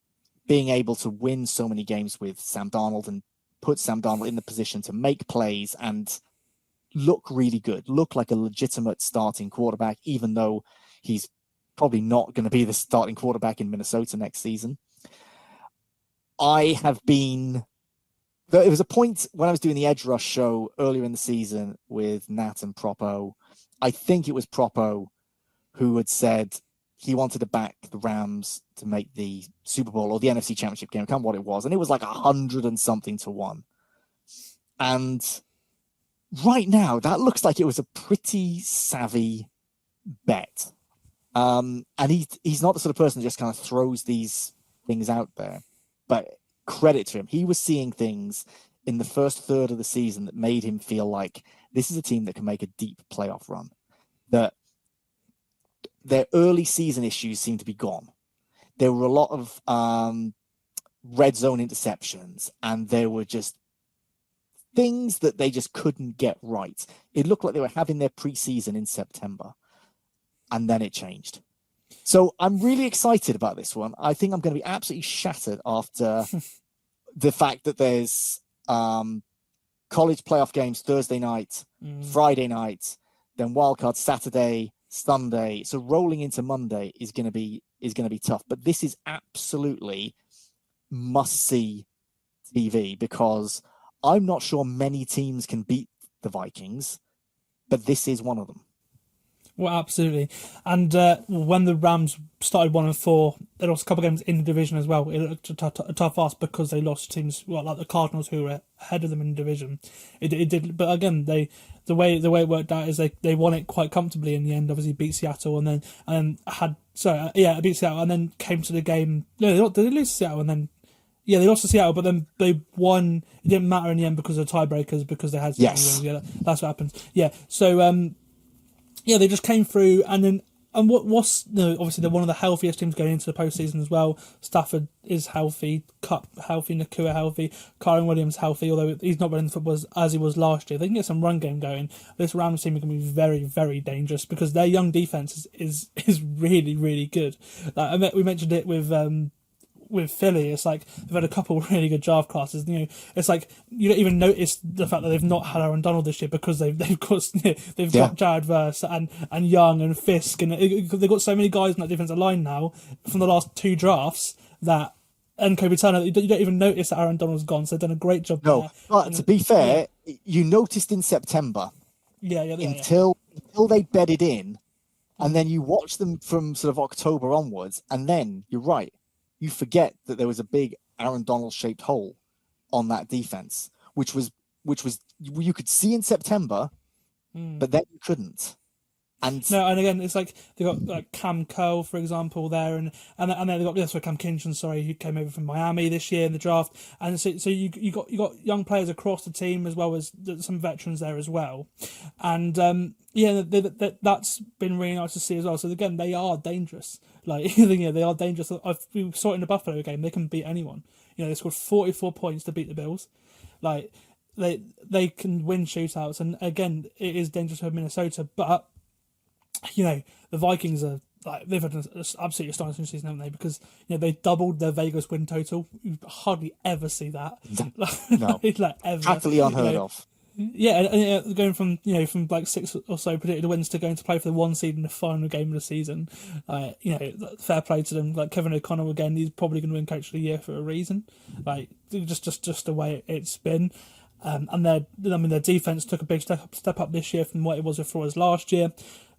being able to win so many games with Sam Darnold and put Sam Darnold in the position to make plays and look really good, look like a legitimate starting quarterback, even though he's probably not going to be the starting quarterback in Minnesota next season. There was a point when I was doing the Edge Rush show earlier in the season with Nat and Propo. I think it was Propo who had said he wanted to back the Rams to make the Super Bowl or the NFC Championship game. I can't remember what it was. And it was like 100 and something to 1. And right now, that looks like it was a pretty savvy bet. And he's not the sort of person that just kind of throws these things out there. But credit to him. He was seeing things in the first third of the season that made him feel like this is a team that can make a deep playoff run. That their early season issues seem to be gone. There were a lot of red zone interceptions, and there were just things that they just couldn't get right. It looked like they were having their preseason in September, and then it changed. So I'm really excited about this one. I think I'm going to be absolutely shattered after the fact that there's college playoff games Thursday night, Friday night, then wildcard Saturday, Sunday. So rolling into Monday is going to be tough. But this is absolutely must-see TV, because I'm not sure many teams can beat the Vikings, but this is one of them. Well, absolutely. And when the Rams started 1-4, they lost a couple of games in the division as well. It looked a tough ask because they lost teams like the Cardinals, who were ahead of them in the division. It did, but again, the way it worked out is they won it quite comfortably in the end. Obviously, beat Seattle and beat Seattle and then came to the game. No, did they lose to Seattle and then? Yeah, they lost to Seattle, but then they won. It didn't matter in the end because of tiebreakers, because they had. Yes. Yeah, that's what happened. Yeah, so. Yeah, they just came through, and then and what's obviously they're one of the healthiest teams going into the postseason as well. Stafford is healthy, Cup healthy, Nakua healthy, Kyron Williams healthy, although he's not running the football as he was last year. They can get some run game going. This Rams team are going to be very, very dangerous because their young defense is really, really good. Like, we mentioned it with Philly. It's like they've had a couple of really good draft classes. It's like you don't even notice the fact that they've not had Aaron Donald this year because they've got Jared Verse and Young and Fisk, and they've got so many guys in that defensive line now from the last 2 drafts and Kobe Turner. You don't even notice that Aaron Donald's gone. So they've done a great job. No, there. but to be fair, you noticed in September. Until they bedded in, and then you watch them from sort of October onwards, and then you're right. You forget that there was a big Aaron Donald shaped hole on that defense, which was you could see in September, but then you couldn't. And again, it's like they got like Cam Curl, for example, there, and then they got Cam Kinchen, who came over from Miami this year in the draft, and so you got young players across the team as well as some veterans there as well, and that's been really nice to see as well. So again, they are dangerous. Like they are dangerous. We saw it in the Buffalo game; they can beat anyone. They scored 44 points to beat the Bills. Like they can win shootouts, and again, it is dangerous for Minnesota, but. The Vikings are they've had an absolutely astonishing season, haven't they? Because they doubled their Vegas win total. You hardly ever see that. No, ever. Practically unheard of. Yeah, and going from from like 6 or so predicted wins to going to play for the 1 seed in the final game of the season. Fair play to them. Like Kevin O'Connell again, he's probably going to win Coach of the Year for a reason. Like just the way it's been. And their defense took a big step up this year from what it was with Flores last year.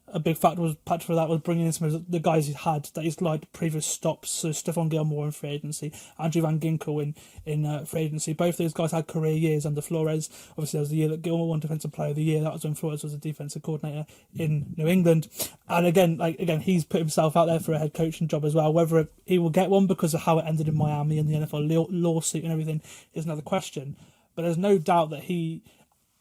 A big factor for that was bringing in some of the guys he's had that he's liked previous stops. So Stephon Gilmore in free agency, Andrew Van Ginkel in free agency. Both those guys had career years under Flores. Obviously, there was the year that Gilmore won Defensive Player of the Year. That was when Flores was a defensive coordinator in New England. And again, he's put himself out there for a head coaching job as well. Whether he will get one because of how it ended in Miami and the NFL lawsuit and everything is another question. But there's no doubt that he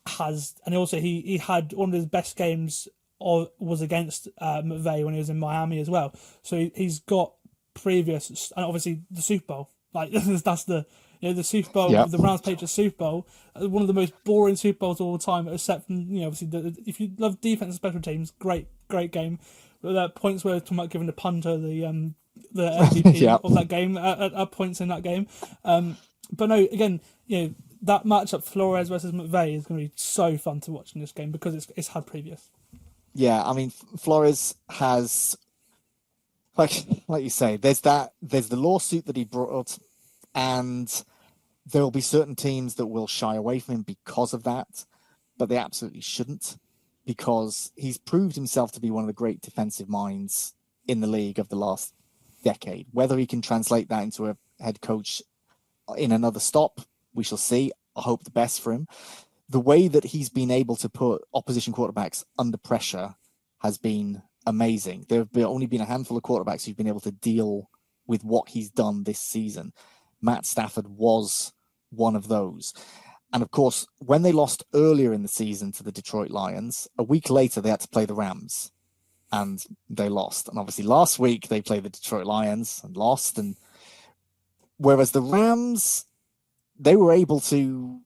has, and also he had one of his best games. Or was against McVay when he was in Miami as well. So he's got previous, and obviously the Super Bowl. Like that's the Super Bowl, the Browns Patriots Super Bowl, one of the most boring Super Bowls of all time. Except from obviously if you love defense and special teams, great game. But there are points where talking about giving the punter the MVP of that game at points in that game. But no, again, that matchup Flores versus McVay is going to be so fun to watch in this game because it's had previous. Yeah, I mean, Flores has, like you say, there's the lawsuit that he brought, and there will be certain teams that will shy away from him because of that, but they absolutely shouldn't, because he's proved himself to be one of the great defensive minds in the league of the last decade. Whether he can translate that into a head coach in another stop, we shall see. I hope the best for him. The way that he's been able to put opposition quarterbacks under pressure has been amazing. There have only been a handful of quarterbacks who've been able to deal with what he's done this season. Matt Stafford was one of those. And of course, when they lost earlier in the season to the Detroit Lions, a week later they had to play the Rams and they lost. And obviously last week they played the Detroit Lions and lost. And whereas the Rams, they were able to,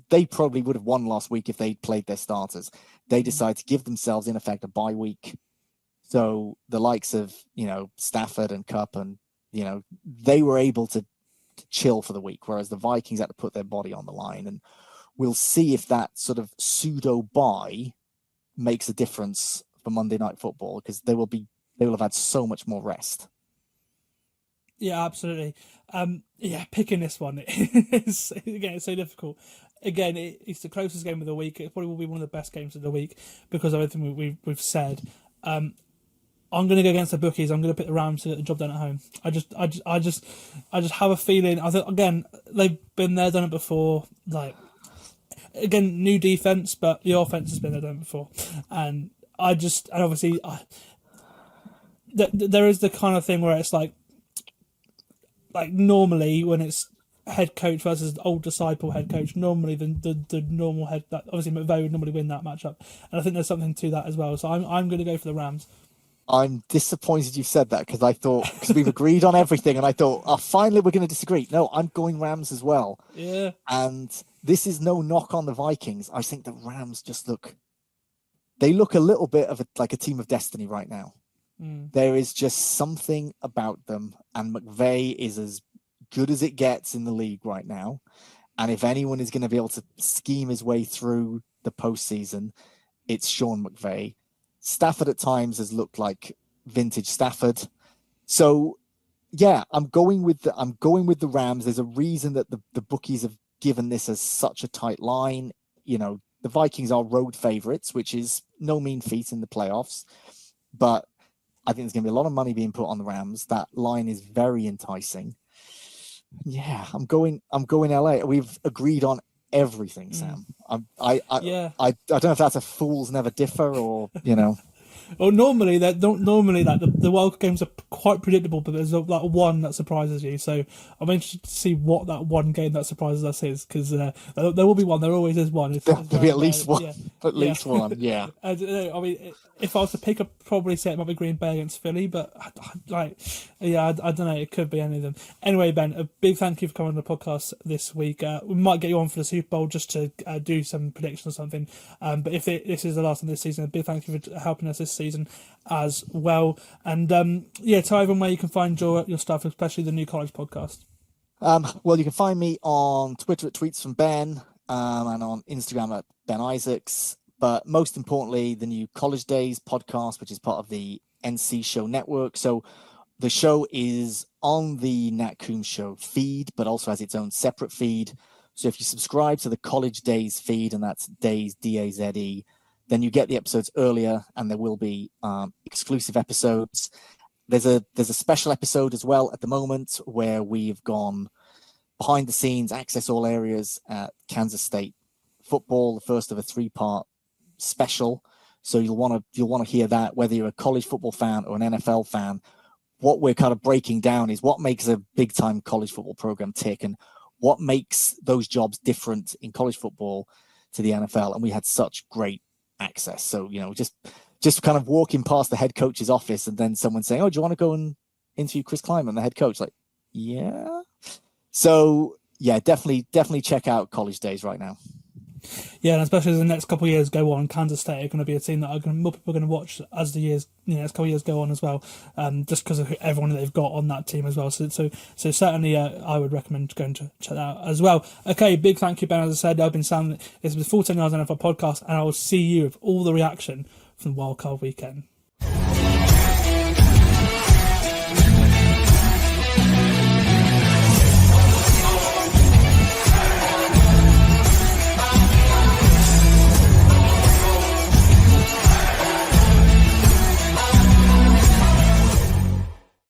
they probably would have won last week if they'd played their starters. They decided to give themselves, in effect, a bye week. So the likes of, Stafford and Kupp and, they were able to chill for the week, whereas the Vikings had to put their body on the line. And we'll see if that sort of pseudo bye makes a difference for Monday Night Football, because they will have had so much more rest. Yeah, absolutely. Picking this one it's so difficult. Again, it's the closest game of the week. It probably will be one of the best games of the week because of everything we've said. I'm going to go against the bookies. I'm going to pick the Rams to get the job done at home. I just have a feeling. I think again they've been there, done it before. Like again, new defense, but the offense has been there, done it before. And obviously, there is the kind of thing where it's like normally when it's head coach versus old disciple head coach, normally the normal head, that obviously McVay would normally win that matchup, and I think there's something to that as well. So I'm going to go for the Rams. I'm disappointed you said that because we've agreed on everything, and I thought, oh, finally we're going to disagree. No, I'm going Rams as well. Yeah. And this is no knock on the Vikings. I think the Rams just look a little bit of like a team of destiny right now. There is just something about them, and McVay is as good as it gets in the league right now. And if anyone is going to be able to scheme his way through the postseason, it's Sean McVay. Stafford at times has looked like vintage Stafford. So yeah, I'm going with the Rams. There's a reason that the bookies have given this as such a tight line. You know, the Vikings are road favorites, which is no mean feat in the playoffs, but I think there's going to be a lot of money being put on the Rams. That line is very enticing. Yeah, I'm going LA. We've agreed on everything, Sam. I don't know if that's a fools never differ or, you know. Well, normally like the World Cup games are quite predictable, but there's like one that surprises you. So I'm interested to see what that one game that surprises us is, because there will be one. There always is one. There'll be at least one. Yeah. At least one. Yeah. I mean, if I was to pick, I'd probably say it might be Green Bay against Philly, but I don't know. It could be any of them. Anyway, Ben, a big thank you for coming on the podcast this week. We might get you on for the Super Bowl just to do some predictions or something. But if this is the last of this season, a big thank you for helping us this season as well. And tell everyone where you can find your stuff, especially the new college podcast. Well, you can find me on Twitter at Tweets from Ben, and on Instagram at Ben Isaacs. But most importantly, the new College Days podcast, which is part of the NC Show Network. So the show is on the Nat Coombs Show feed, but also has its own separate feed. So if you subscribe to the College Days feed, and that's Days, D-A-Z-E, then you get the episodes earlier, and there will be exclusive episodes. There's a special episode as well at the moment where we've gone behind the scenes, access all areas at Kansas State football, the first of a 3-part special. So you'll want to hear that, whether you're a college football fan or an NFL fan. What we're kind of breaking down is what makes a big time college football program tick, and what makes those jobs different in college football to the NFL. And we had such great access. So, you know, just kind of walking past the head coach's office and then someone saying, "Oh, do you want to go and interview Chris Kleiman, the head coach?" Like, yeah. So yeah, definitely check out College Days right now. Yeah, and especially as the next couple of years go on, Kansas State are going to be a team that more people are going to watch as the next couple of years go on as well, just because of everyone that they've got on that team as well. So certainly I would recommend going to check that out as well. Okay, big thank you, Ben. As I said, I've been Sam. This is the Full 10 Yards NFL podcast, and I will see you with all the reaction from the Wild Card Weekend.